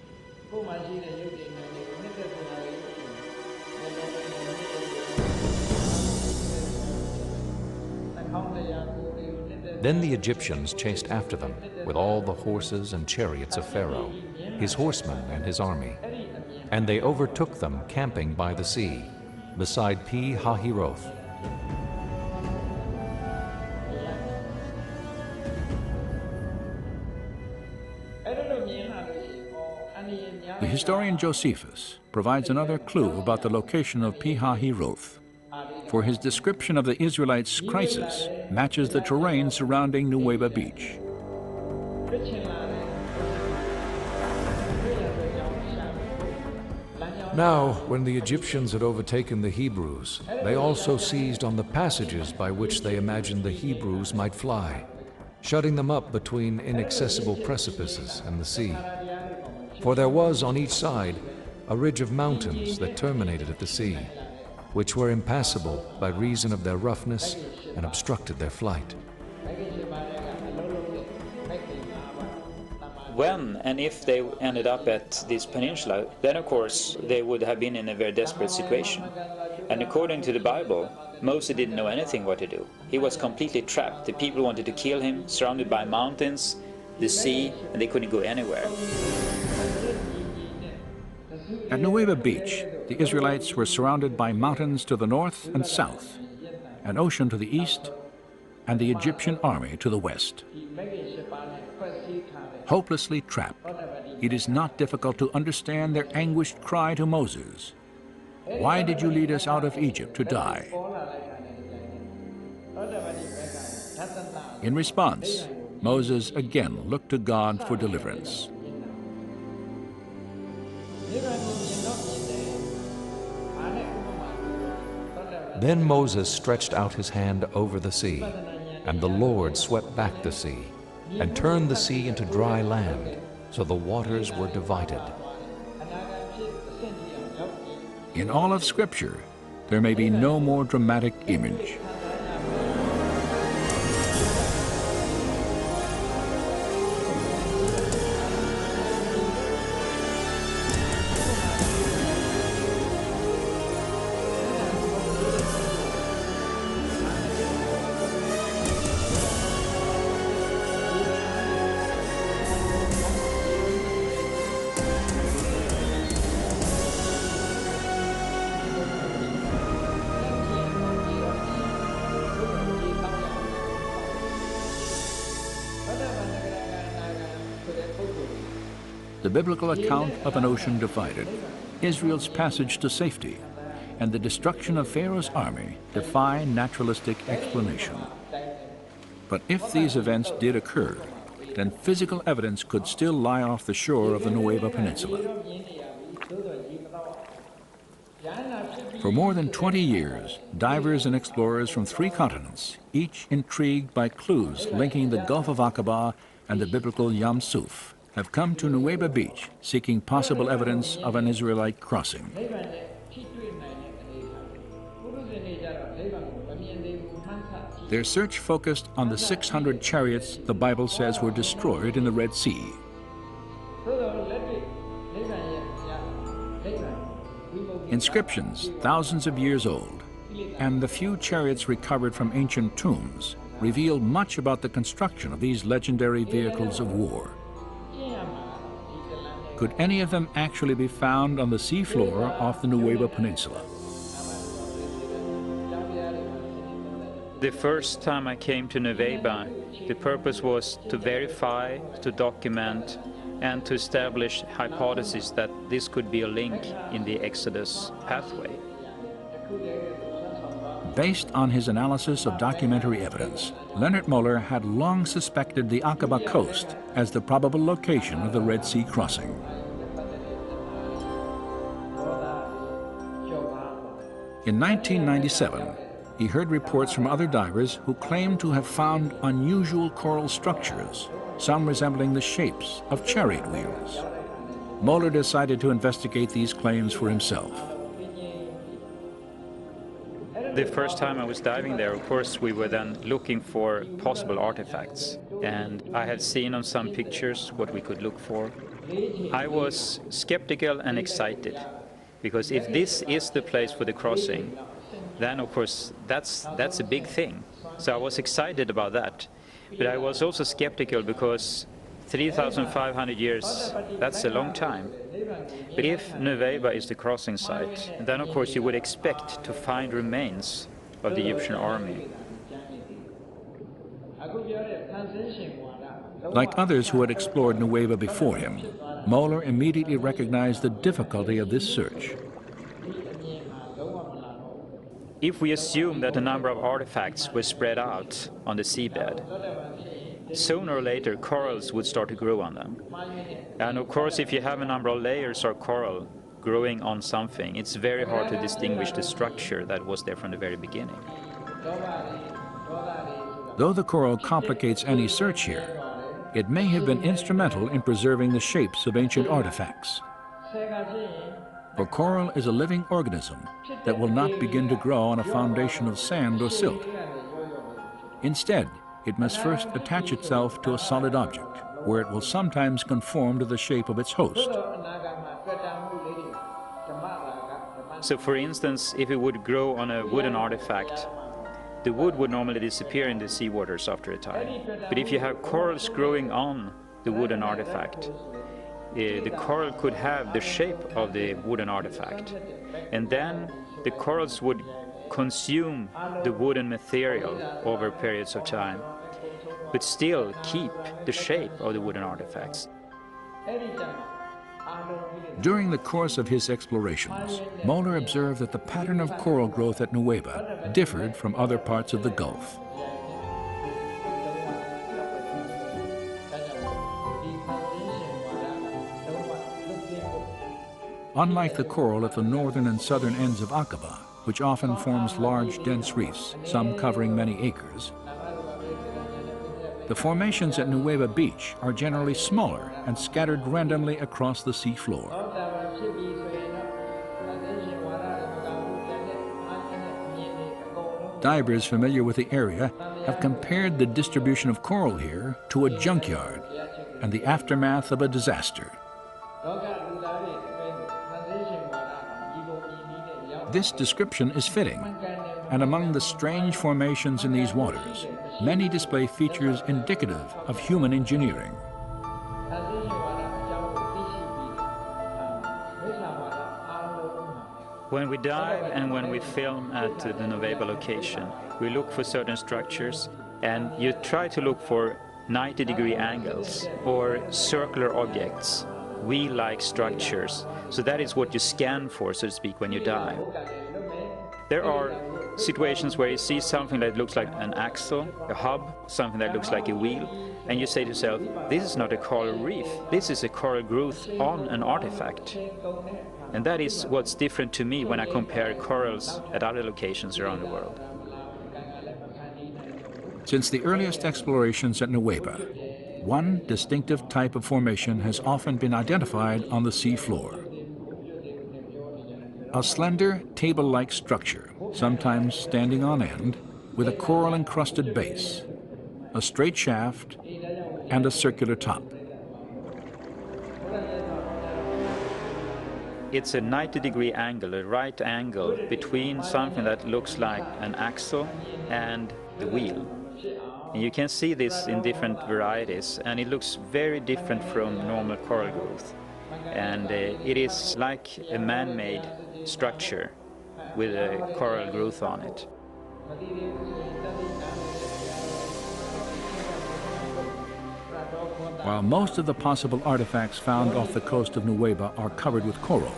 Then the Egyptians chased after them with all the horses and chariots of Pharaoh, his horsemen and his army. And they overtook them camping by the sea, beside Pi-hahiroth. The historian Josephus provides another clue about the location of Pi-hahiroth, for his description of the Israelites' crisis matches the terrain surrounding Nuweiba Beach. Now, when the Egyptians had overtaken the Hebrews, they also seized on the passages by which they imagined the Hebrews might fly, shutting them up between inaccessible precipices and the sea. For there was on each side a ridge of mountains that terminated at the sea, which were impassable by reason of their roughness and obstructed their flight. When and if they ended up at this peninsula, then of course they would have been in a very desperate situation. And according to the Bible, Moses didn't know anything what to do. He was completely trapped. The people wanted to kill him, surrounded by mountains, the sea, and they couldn't go anywhere. At Nuweiba Beach, the Israelites were surrounded by mountains to the north and south, an ocean to the east, and the Egyptian army to the west. Hopelessly trapped, it is not difficult to understand their anguished cry to Moses, "Why did you lead us out of Egypt to die?" In response, Moses again looked to God for deliverance. Then Moses stretched out his hand over the sea, and the Lord swept back the sea, and turned the sea into dry land, so the waters were divided. In all of Scripture, there may be no more dramatic image. the biblical account of an ocean divided, Israel's passage to safety, and the destruction of Pharaoh's army defy naturalistic explanation. But if these events did occur, then physical evidence could still lie off the shore of the Nueva Peninsula. For more than 20 years, divers and explorers from 3 continents, each intrigued by clues linking the Gulf of Aqaba and the biblical Yam Suf, have come to Nuweiba Beach seeking possible evidence of an Israelite crossing. Their search focused on the 600 chariots the Bible says were destroyed in the Red Sea. Inscriptions thousands of years old, and the few chariots recovered from ancient tombs reveal much about the construction of these legendary vehicles of war. Could any of them actually be found on the seafloor off the Nuweiba Peninsula? The first time I came to Nuweiba, the purpose was to verify, to document, and to establish hypotheses that this could be a link in the Exodus pathway. Based on his analysis of documentary evidence, Leonard Moller had long suspected the Aqaba coast as the probable location of the Red Sea crossing. In 1997, he heard reports from other divers who claimed to have found unusual coral structures, some resembling the shapes of chariot wheels. Moller decided to investigate these claims for himself. The first time I was diving there, of course, we were then looking for possible artifacts. And I had seen on some pictures what we could look for. I was skeptical and excited, because if this is the place for the crossing, then of course that's a big thing. So I was excited about that. But I was also skeptical because 3,500 years, that's a long time. But if Nuweiba is the crossing site, then of course you would expect to find remains of the Egyptian army. Like others who had explored Nuweiba before him, Moller immediately recognized the difficulty of this search. If we assume that a number of artifacts were spread out on the seabed, sooner or later corals would start to grow on them. And of course, if you have a number of layers of coral growing on something, it's very hard to distinguish the structure that was there from the very beginning. Though the coral complicates any search here, it may have been instrumental in preserving the shapes of ancient artifacts. For coral is a living organism that will not begin to grow on a foundation of sand or silt. Instead, it must first attach itself to a solid object, where it will sometimes conform to the shape of its host. So for instance, if it would grow on a wooden artifact, the wood would normally disappear in the seawaters after a time. But if you have corals growing on the wooden artifact, the coral could have the shape of the wooden artifact. And then the corals would consume the wooden material over periods of time, but still keep the shape of the wooden artifacts. During the course of his explorations, Moller observed that the pattern of coral growth at Nuweiba differed from other parts of the Gulf. Unlike the coral at the northern and southern ends of Aqaba, which often forms large, dense reefs, some covering many acres, the formations at Nuweiba Beach are generally smaller and scattered randomly across the seafloor. Divers familiar with the area have compared the distribution of coral here to a junkyard and the aftermath of a disaster. This description is fitting, and among the strange formations in these waters, many display features indicative of human engineering. When we dive and when we film at the Nuweiba location, we look for certain structures, and you try to look for 90-degree angles or circular objects wheel-like structures. So that is what you scan for, so to speak, when you dive. There are situations where you see something that looks like an axle, a hub, something that looks like a wheel, and you say to yourself, this is not a coral reef, this is a coral growth on an artifact. And that is what's different to me when I compare corals at other locations around the world. Since the earliest explorations at Nuweiba, one distinctive type of formation has often been identified on the sea floor. A slender, table-like structure, sometimes standing on end, with a coral-encrusted base, a straight shaft, and a circular top. It's a 90-degree angle, a right angle between something that looks like an axle and the wheel. And you can see this in different varieties, and it looks very different from normal coral growth. And it is like a man-made structure with a coral growth on it. While most of the possible artifacts found off the coast of Nuweiba are covered with coral,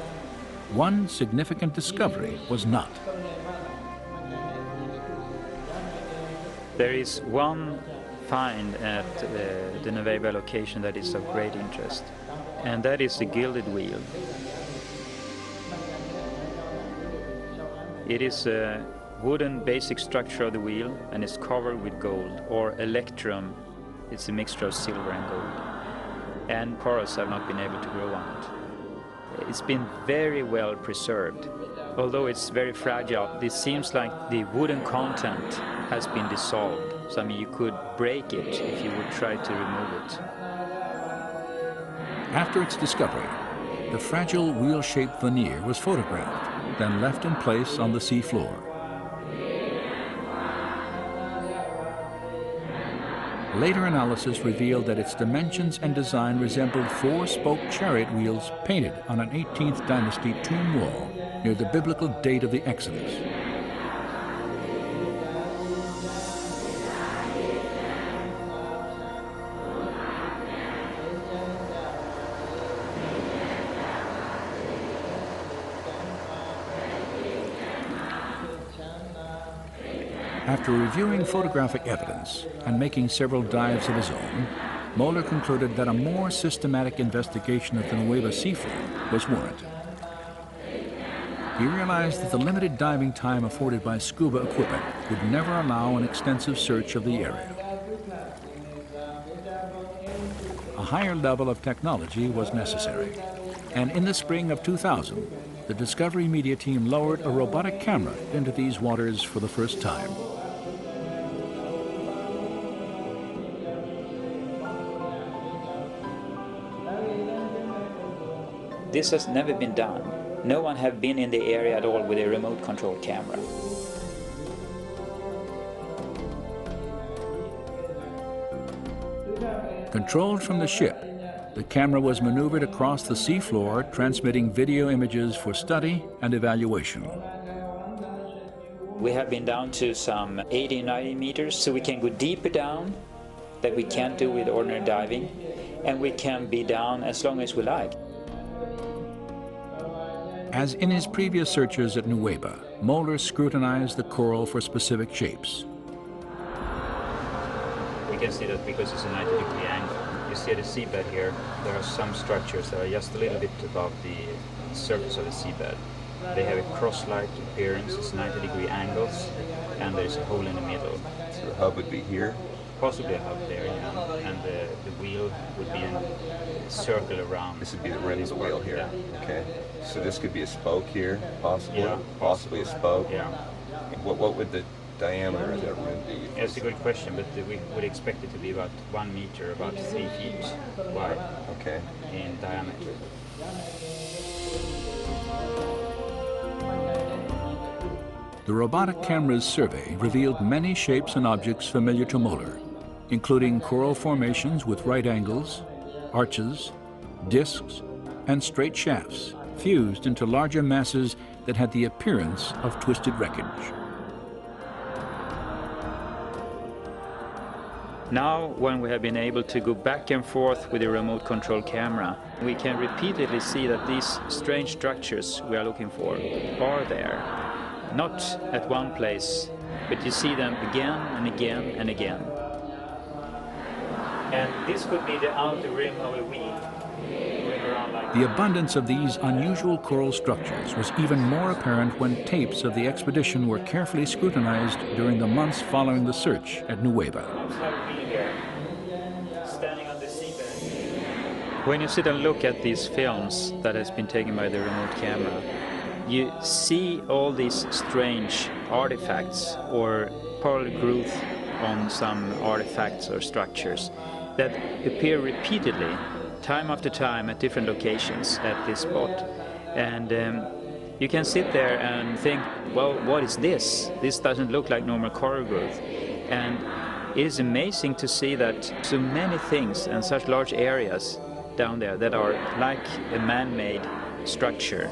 one significant discovery was not. There is one find at the Nuweiba location that is of great interest, and that is the gilded wheel. It is a wooden basic structure of the wheel, and it's covered with gold, or electrum. It's a mixture of silver and gold. And corals have not been able to grow on it. It's been very well preserved. Although it's very fragile, it seems like the wooden content has been dissolved. So I mean, you could break it if you would try to remove it. After its discovery, the fragile wheel-shaped veneer was photographed, then left in place on the sea floor. Later analysis revealed that its dimensions and design resembled four-spoke chariot wheels painted on an 18th dynasty tomb wall near the biblical date of the Exodus. After reviewing photographic evidence and making several dives of his own, Moeller concluded that a more systematic investigation of the Nuweiba seafloor was warranted. He realized that the limited diving time afforded by scuba equipment would never allow an extensive search of the area. A higher level of technology was necessary, and in the spring of 2000, the Discovery Media team lowered a robotic camera into these waters for the first time. This has never been done. No one have been in the area at all with a remote control camera. Controlled from the ship, the camera was maneuvered across the seafloor, transmitting video images for study and evaluation. We have been down to some 80-90 meters, so we can go deeper down that we can't do with ordinary diving, and we can be down as long as we like. As in his previous searches at Nuweiba, Moeller scrutinized the coral for specific shapes. We can see that because it's a 90-degree angle. You see the seabed here, there are some structures that are just a little bit above the surface of the seabed. They have a cross-like appearance, it's 90-degree angles, and there's a hole in the middle. So the hub would be here? Possibly a hub there, yeah. And the wheel would be a circle around. This would be the rim of the wheel here. Yeah. Okay. So this could be a spoke here, possibly? Yeah, possibly a spoke? Yeah. What would the diameter of that rim be? That's a good question, but we would expect it to be about 1 meter, about 3 feet wide. Okay. In diameter. The robotic camera's survey revealed many shapes and objects familiar to Moeller, including coral formations with right angles, arches, discs, and straight shafts fused into larger masses that had the appearance of twisted wreckage. Now, when we have been able to go back and forth with the remote control camera, we can repeatedly see that these strange structures we are looking for are there. Not at one place, but you see them again and again and again. And this could be the outer rim of a weed. The abundance of these unusual coral structures was even more apparent when tapes of the expedition were carefully scrutinized during the months following the search at Nueva. When you sit and look at these films that has been taken by the remote camera, you see all these strange artifacts or pearl growth on some artifacts or structures that appear repeatedly, time after time, at different locations at this spot. And you can sit there and think, well, what is this? This doesn't look like normal coral growth. And it is amazing to see that so many things and such large areas down there that are like a man-made structure.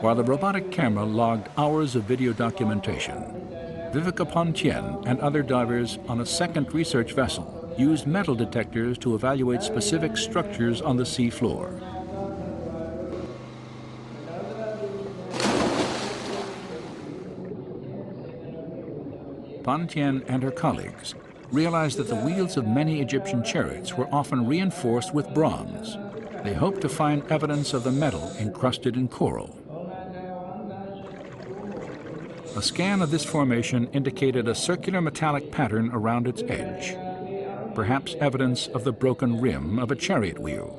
While the robotic camera logged hours of video documentation, Viveka Pontien and other divers on a second research vessel used metal detectors to evaluate specific structures on the sea floor. Pontien and her colleagues realized that the wheels of many Egyptian chariots were often reinforced with bronze. They hoped to find evidence of the metal encrusted in coral. A scan of this formation indicated a circular metallic pattern around its edge, perhaps evidence of the broken rim of a chariot wheel.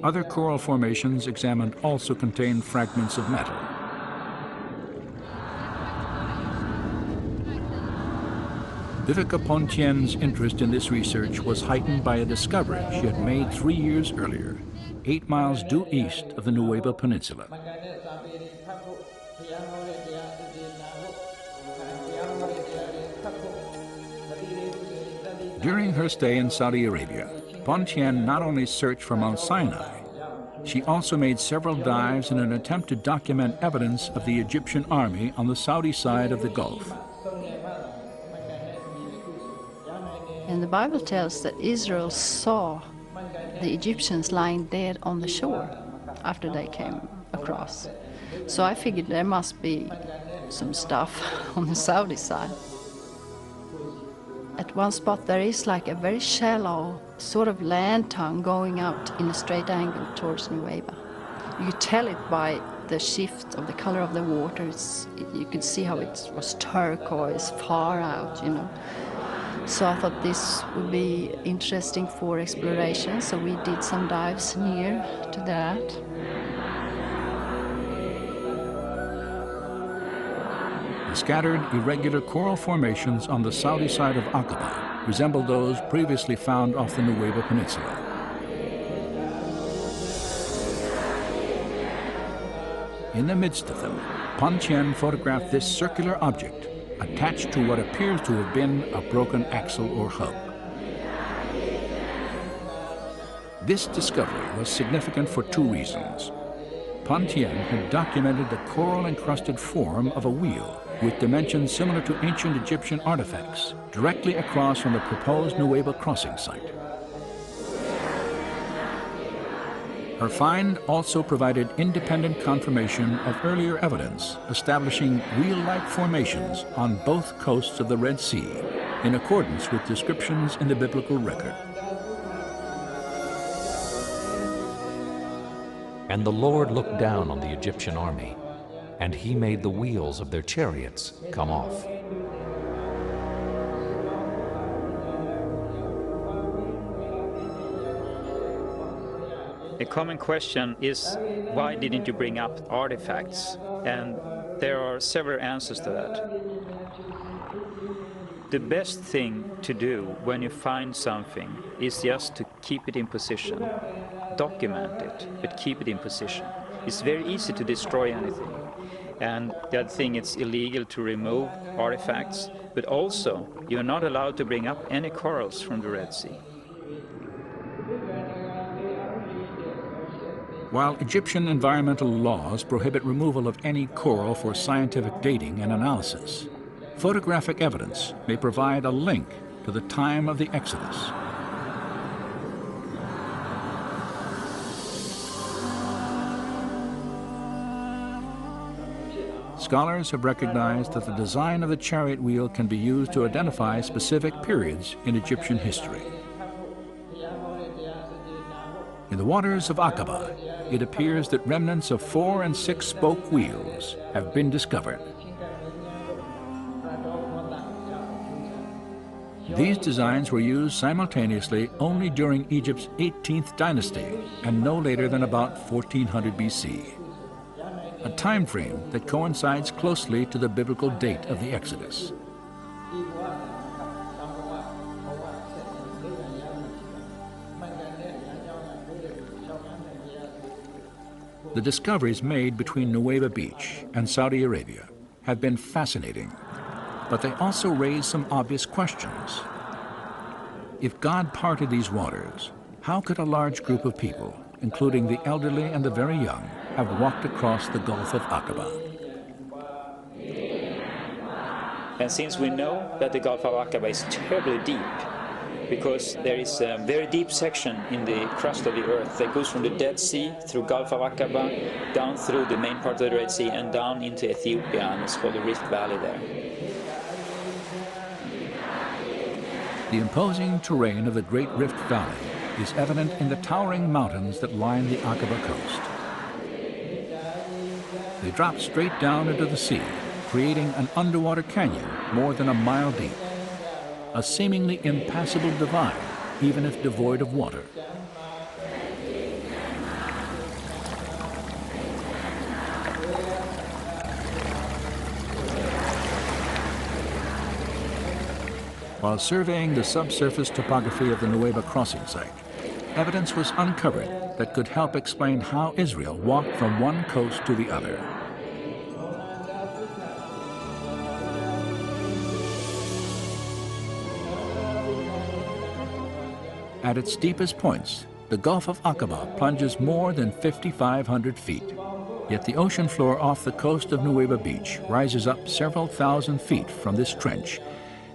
Other coral formations examined also contained fragments of metal. Viveka Pontien's interest in this research was heightened by a discovery she had made 3 years earlier, 8 miles due east of the Nueva Peninsula. During her stay in Saudi Arabia, Pontien not only searched for Mount Sinai, she also made several dives in an attempt to document evidence of the Egyptian army on the Saudi side of the Gulf. And the Bible tells that Israel saw the Egyptians lying dead on the shore after they came across. So I figured there must be some stuff on the Saudi side. At one spot there is like a very shallow sort of land tongue going out in a straight angle towards Nueva. You could tell it by the shift of the color of the water. You could see how it was turquoise far out, you know. So I thought this would be interesting for exploration, so we did some dives near to that. The scattered, irregular coral formations on the Saudi side of Aqaba resemble those previously found off the Nueva Peninsula. In the midst of them, Pontien photographed this circular object attached to what appears to have been a broken axle or hub. This discovery was significant for 2 reasons. Pontien had documented the coral-encrusted form of a wheel with dimensions similar to ancient Egyptian artifacts directly across from the proposed Nueva crossing site. Her find also provided independent confirmation of earlier evidence establishing wheel-like formations on both coasts of the Red Sea in accordance with descriptions in the biblical record. And the Lord looked down on the Egyptian army, and he made the wheels of their chariots come off. A common question is, why didn't you bring up artifacts? And there are several answers to that. The best thing to do when you find something is just to keep it in position. Document it, but keep it in position. It's very easy to destroy anything. And the other thing, it's illegal to remove artifacts, but also you're not allowed to bring up any corals from the Red Sea. While Egyptian environmental laws prohibit removal of any coral for scientific dating and analysis, photographic evidence may provide a link to the time of the Exodus. Scholars have recognized that the design of the chariot wheel can be used to identify specific periods in Egyptian history. In the waters of Aqaba, it appears that remnants of 4- and 6-spoke wheels have been discovered. These designs were used simultaneously only during Egypt's 18th dynasty and no later than about 1400 BC, a time frame that coincides closely to the biblical date of the Exodus. The discoveries made between Nuweiba Beach and Saudi Arabia have been fascinating, but they also raise some obvious questions. If God parted these waters, how could a large group of people, including the elderly and the very young, have walked across the Gulf of Aqaba? And since we know that the Gulf of Aqaba is terribly deep, because there is a very deep section in the crust of the earth that goes from the Dead Sea through Gulf of Aqaba, down through the main part of the Red Sea and down into Ethiopia, and it's called the Rift Valley there. The imposing terrain of the Great Rift Valley is evident in the towering mountains that line the Aqaba coast. They drop straight down into the sea, creating an underwater canyon more than a mile deep, a seemingly impassable divide, even if devoid of water. While surveying the subsurface topography of the Nuweiba crossing site, evidence was uncovered that could help explain how Israel walked from one coast to the other. At its deepest points, the Gulf of Aqaba plunges more than 5,500 feet. Yet the ocean floor off the coast of Nuweiba Beach rises up several thousand feet from this trench,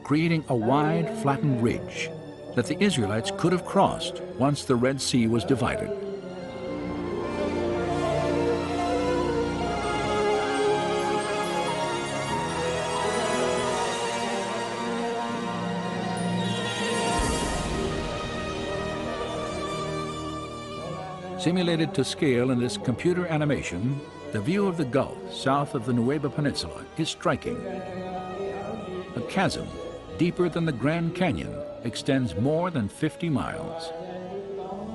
creating a wide, flattened ridge that the Israelites could have crossed once the Red Sea was divided. Simulated to scale in this computer animation, the view of the Gulf south of the Nuweiba Peninsula is striking. A chasm, deeper than the Grand Canyon, extends more than 50 miles.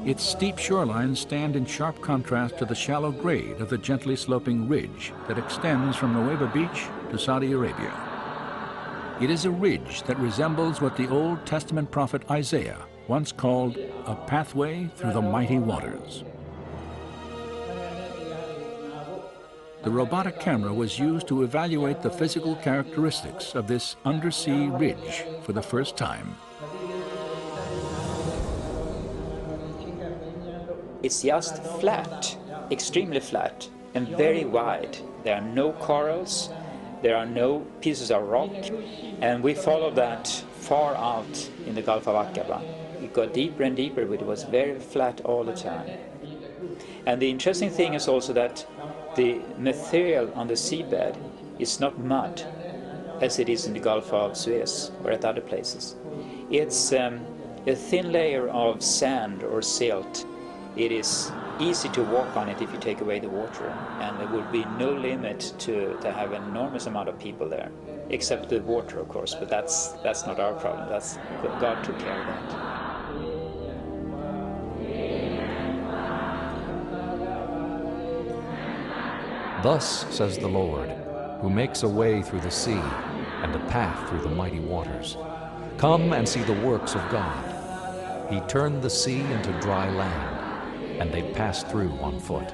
Its steep shorelines stand in sharp contrast to the shallow grade of the gently sloping ridge that extends from Nuweiba Beach to Saudi Arabia. It is a ridge that resembles what the Old Testament prophet Isaiah once called a pathway through the mighty waters. The robotic camera was used to evaluate the physical characteristics of this undersea ridge for the first time. It's just flat, extremely flat, and very wide. There are no corals, there are no pieces of rock, and we followed that far out in the Gulf of Aqaba. It got deeper and deeper, but it was very flat all the time. And the interesting thing is also that the material on the seabed is not mud, as it is in the Gulf of Suez or at other places. It's a thin layer of sand or silt. It is easy to walk on it if you take away the water, and there would be no limit to have an enormous amount of people there, except the water, of course, but that's not our problem. That's God took care of that. Thus says the Lord, who makes a way through the sea and a path through the mighty waters. Come and see the works of God. He turned the sea into dry land, and they passed through on foot.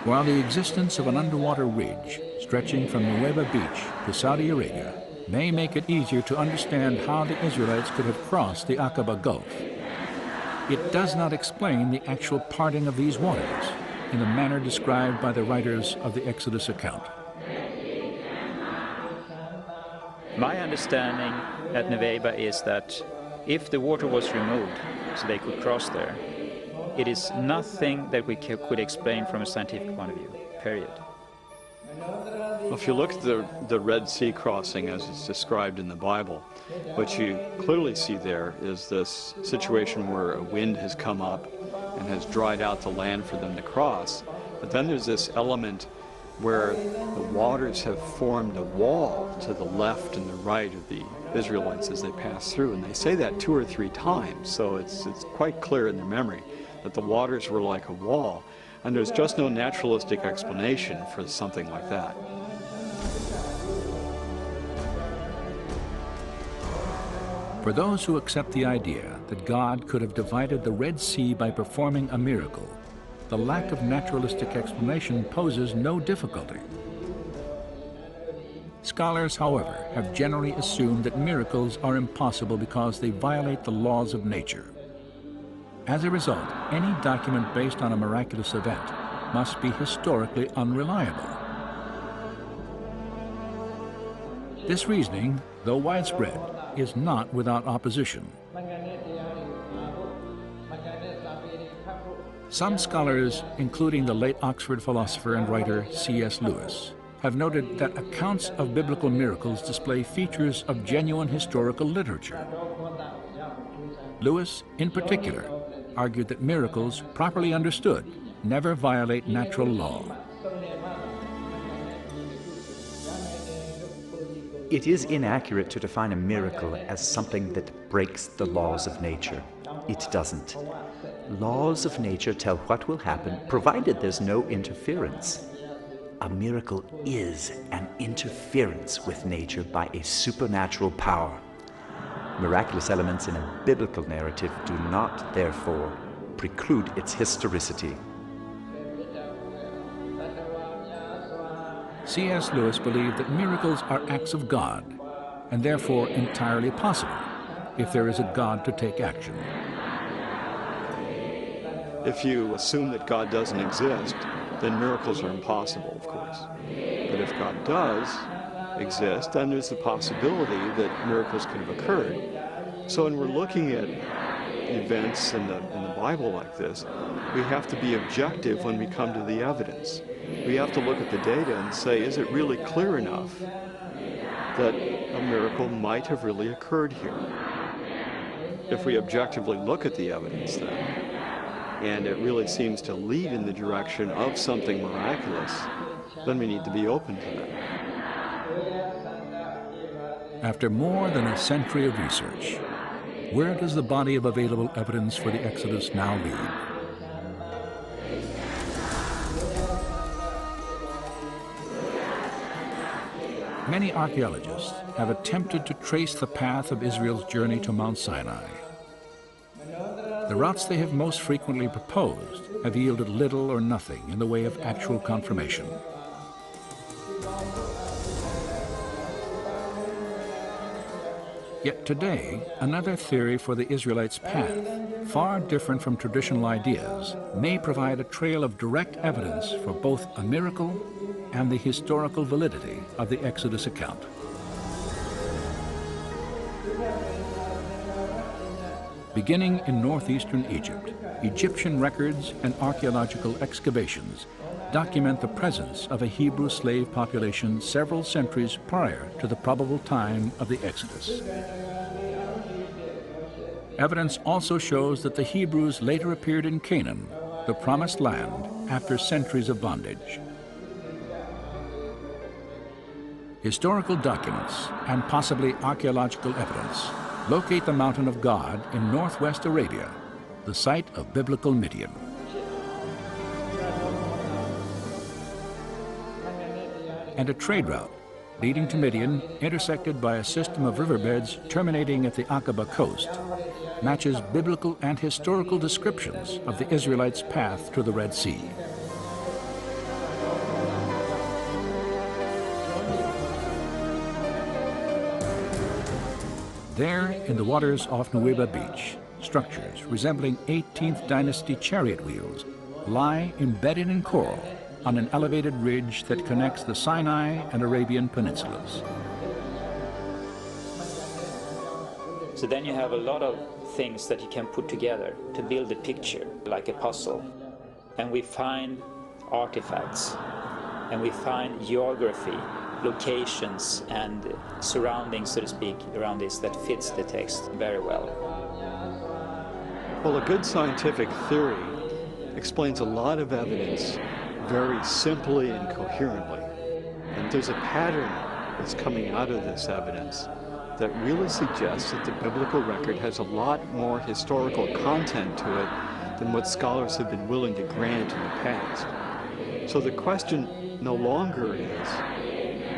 While the existence of an underwater ridge stretching from Nuweiba Beach to Saudi Arabia may make it easier to understand how the Israelites could have crossed the Aqaba Gulf, it does not explain the actual parting of these waters in the manner described by the writers of the Exodus account. My understanding at Nuweiba is that if the water was removed so they could cross there, it is nothing that we could explain from a scientific point of view, period. Well, if you look at the Red Sea crossing as it's described in the Bible, what you clearly see there is this situation where a wind has come up and has dried out the land for them to cross. But then there's this element where the waters have formed a wall to the left and the right of the Israelites as they pass through. And they say that 2 or 3 times, so it's quite clear in their memory that the waters were like a wall. And there's just no naturalistic explanation for something like that. For those who accept the idea that God could have divided the Red Sea by performing a miracle, the lack of naturalistic explanation poses no difficulty. Scholars, however, have generally assumed that miracles are impossible because they violate the laws of nature. As a result, any document based on a miraculous event must be historically unreliable. This reasoning, though widespread, is not without opposition. Some scholars, including the late Oxford philosopher and writer C.S. Lewis, have noted that accounts of biblical miracles display features of genuine historical literature. Lewis, in particular, argued that miracles, properly understood, never violate natural law. It is inaccurate to define a miracle as something that breaks the laws of nature. It doesn't. Laws of nature tell what will happen, provided there's no interference. A miracle is an interference with nature by a supernatural power. Miraculous elements in a biblical narrative do not, therefore, preclude its historicity. C.S. Lewis believed that miracles are acts of God, and therefore entirely possible if there is a God to take action. If you assume that God doesn't exist, then miracles are impossible, of course. But if God does exist, then there's the possibility that miracles could have occurred. So when we're looking at events in the Bible like this, we have to be objective when we come to the evidence. We have to look at the data and say, is it really clear enough that a miracle might have really occurred here? If we objectively look at the evidence then, and it really seems to lead in the direction of something miraculous, then we need to be open to that. After more than a century of research, where does the body of available evidence for the Exodus now lead? Many archaeologists have attempted to trace the path of Israel's journey to Mount Sinai. The routes they have most frequently proposed have yielded little or nothing in the way of actual confirmation. Yet today, another theory for the Israelites' path, far different from traditional ideas, may provide a trail of direct evidence for both a miracle and the historical validity of the Exodus account. Beginning in northeastern Egypt, Egyptian records and archaeological excavations document the presence of a Hebrew slave population several centuries prior to the probable time of the Exodus. Evidence also shows that the Hebrews later appeared in Canaan, the promised land, after centuries of bondage. Historical documents and possibly archaeological evidence locate the Mountain of God in northwest Arabia, the site of biblical Midian. And a trade route leading to Midian, intersected by a system of riverbeds terminating at the Aqaba coast, matches biblical and historical descriptions of the Israelites' path to the Red Sea. There, in the waters off Nuweiba Beach, structures resembling 18th dynasty chariot wheels lie embedded in coral on an elevated ridge that connects the Sinai and Arabian peninsulas. So then you have a lot of things that you can put together to build a picture, like a puzzle. And we find artifacts, and we find geography, locations, and surroundings, so to speak, around this that fits the text very well. Well, a good scientific theory explains a lot of evidence very simply and coherently. And there's a pattern that's coming out of this evidence that really suggests that the biblical record has a lot more historical content to it than what scholars have been willing to grant in the past. So the question no longer is,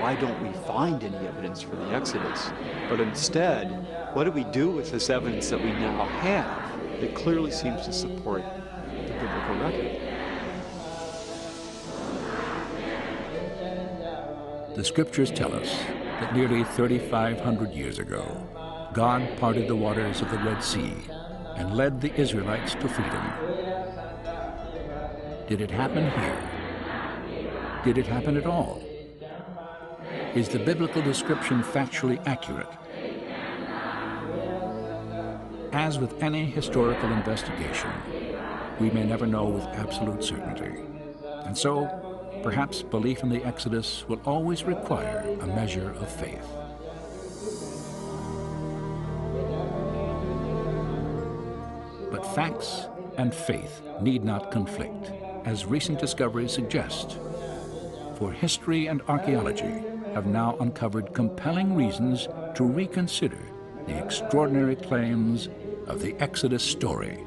why don't we find any evidence for the Exodus? But instead, what do we do with this evidence that we now have that clearly seems to support the biblical record? The scriptures tell us that nearly 3,500 years ago, God parted the waters of the Red Sea and led the Israelites to freedom. Did it happen here? Did it happen at all? Is the biblical description factually accurate? As with any historical investigation, we may never know with absolute certainty. And so, perhaps belief in the Exodus will always require a measure of faith. But facts and faith need not conflict, as recent discoveries suggest. For history and archaeology have now uncovered compelling reasons to reconsider the extraordinary claims of the Exodus story.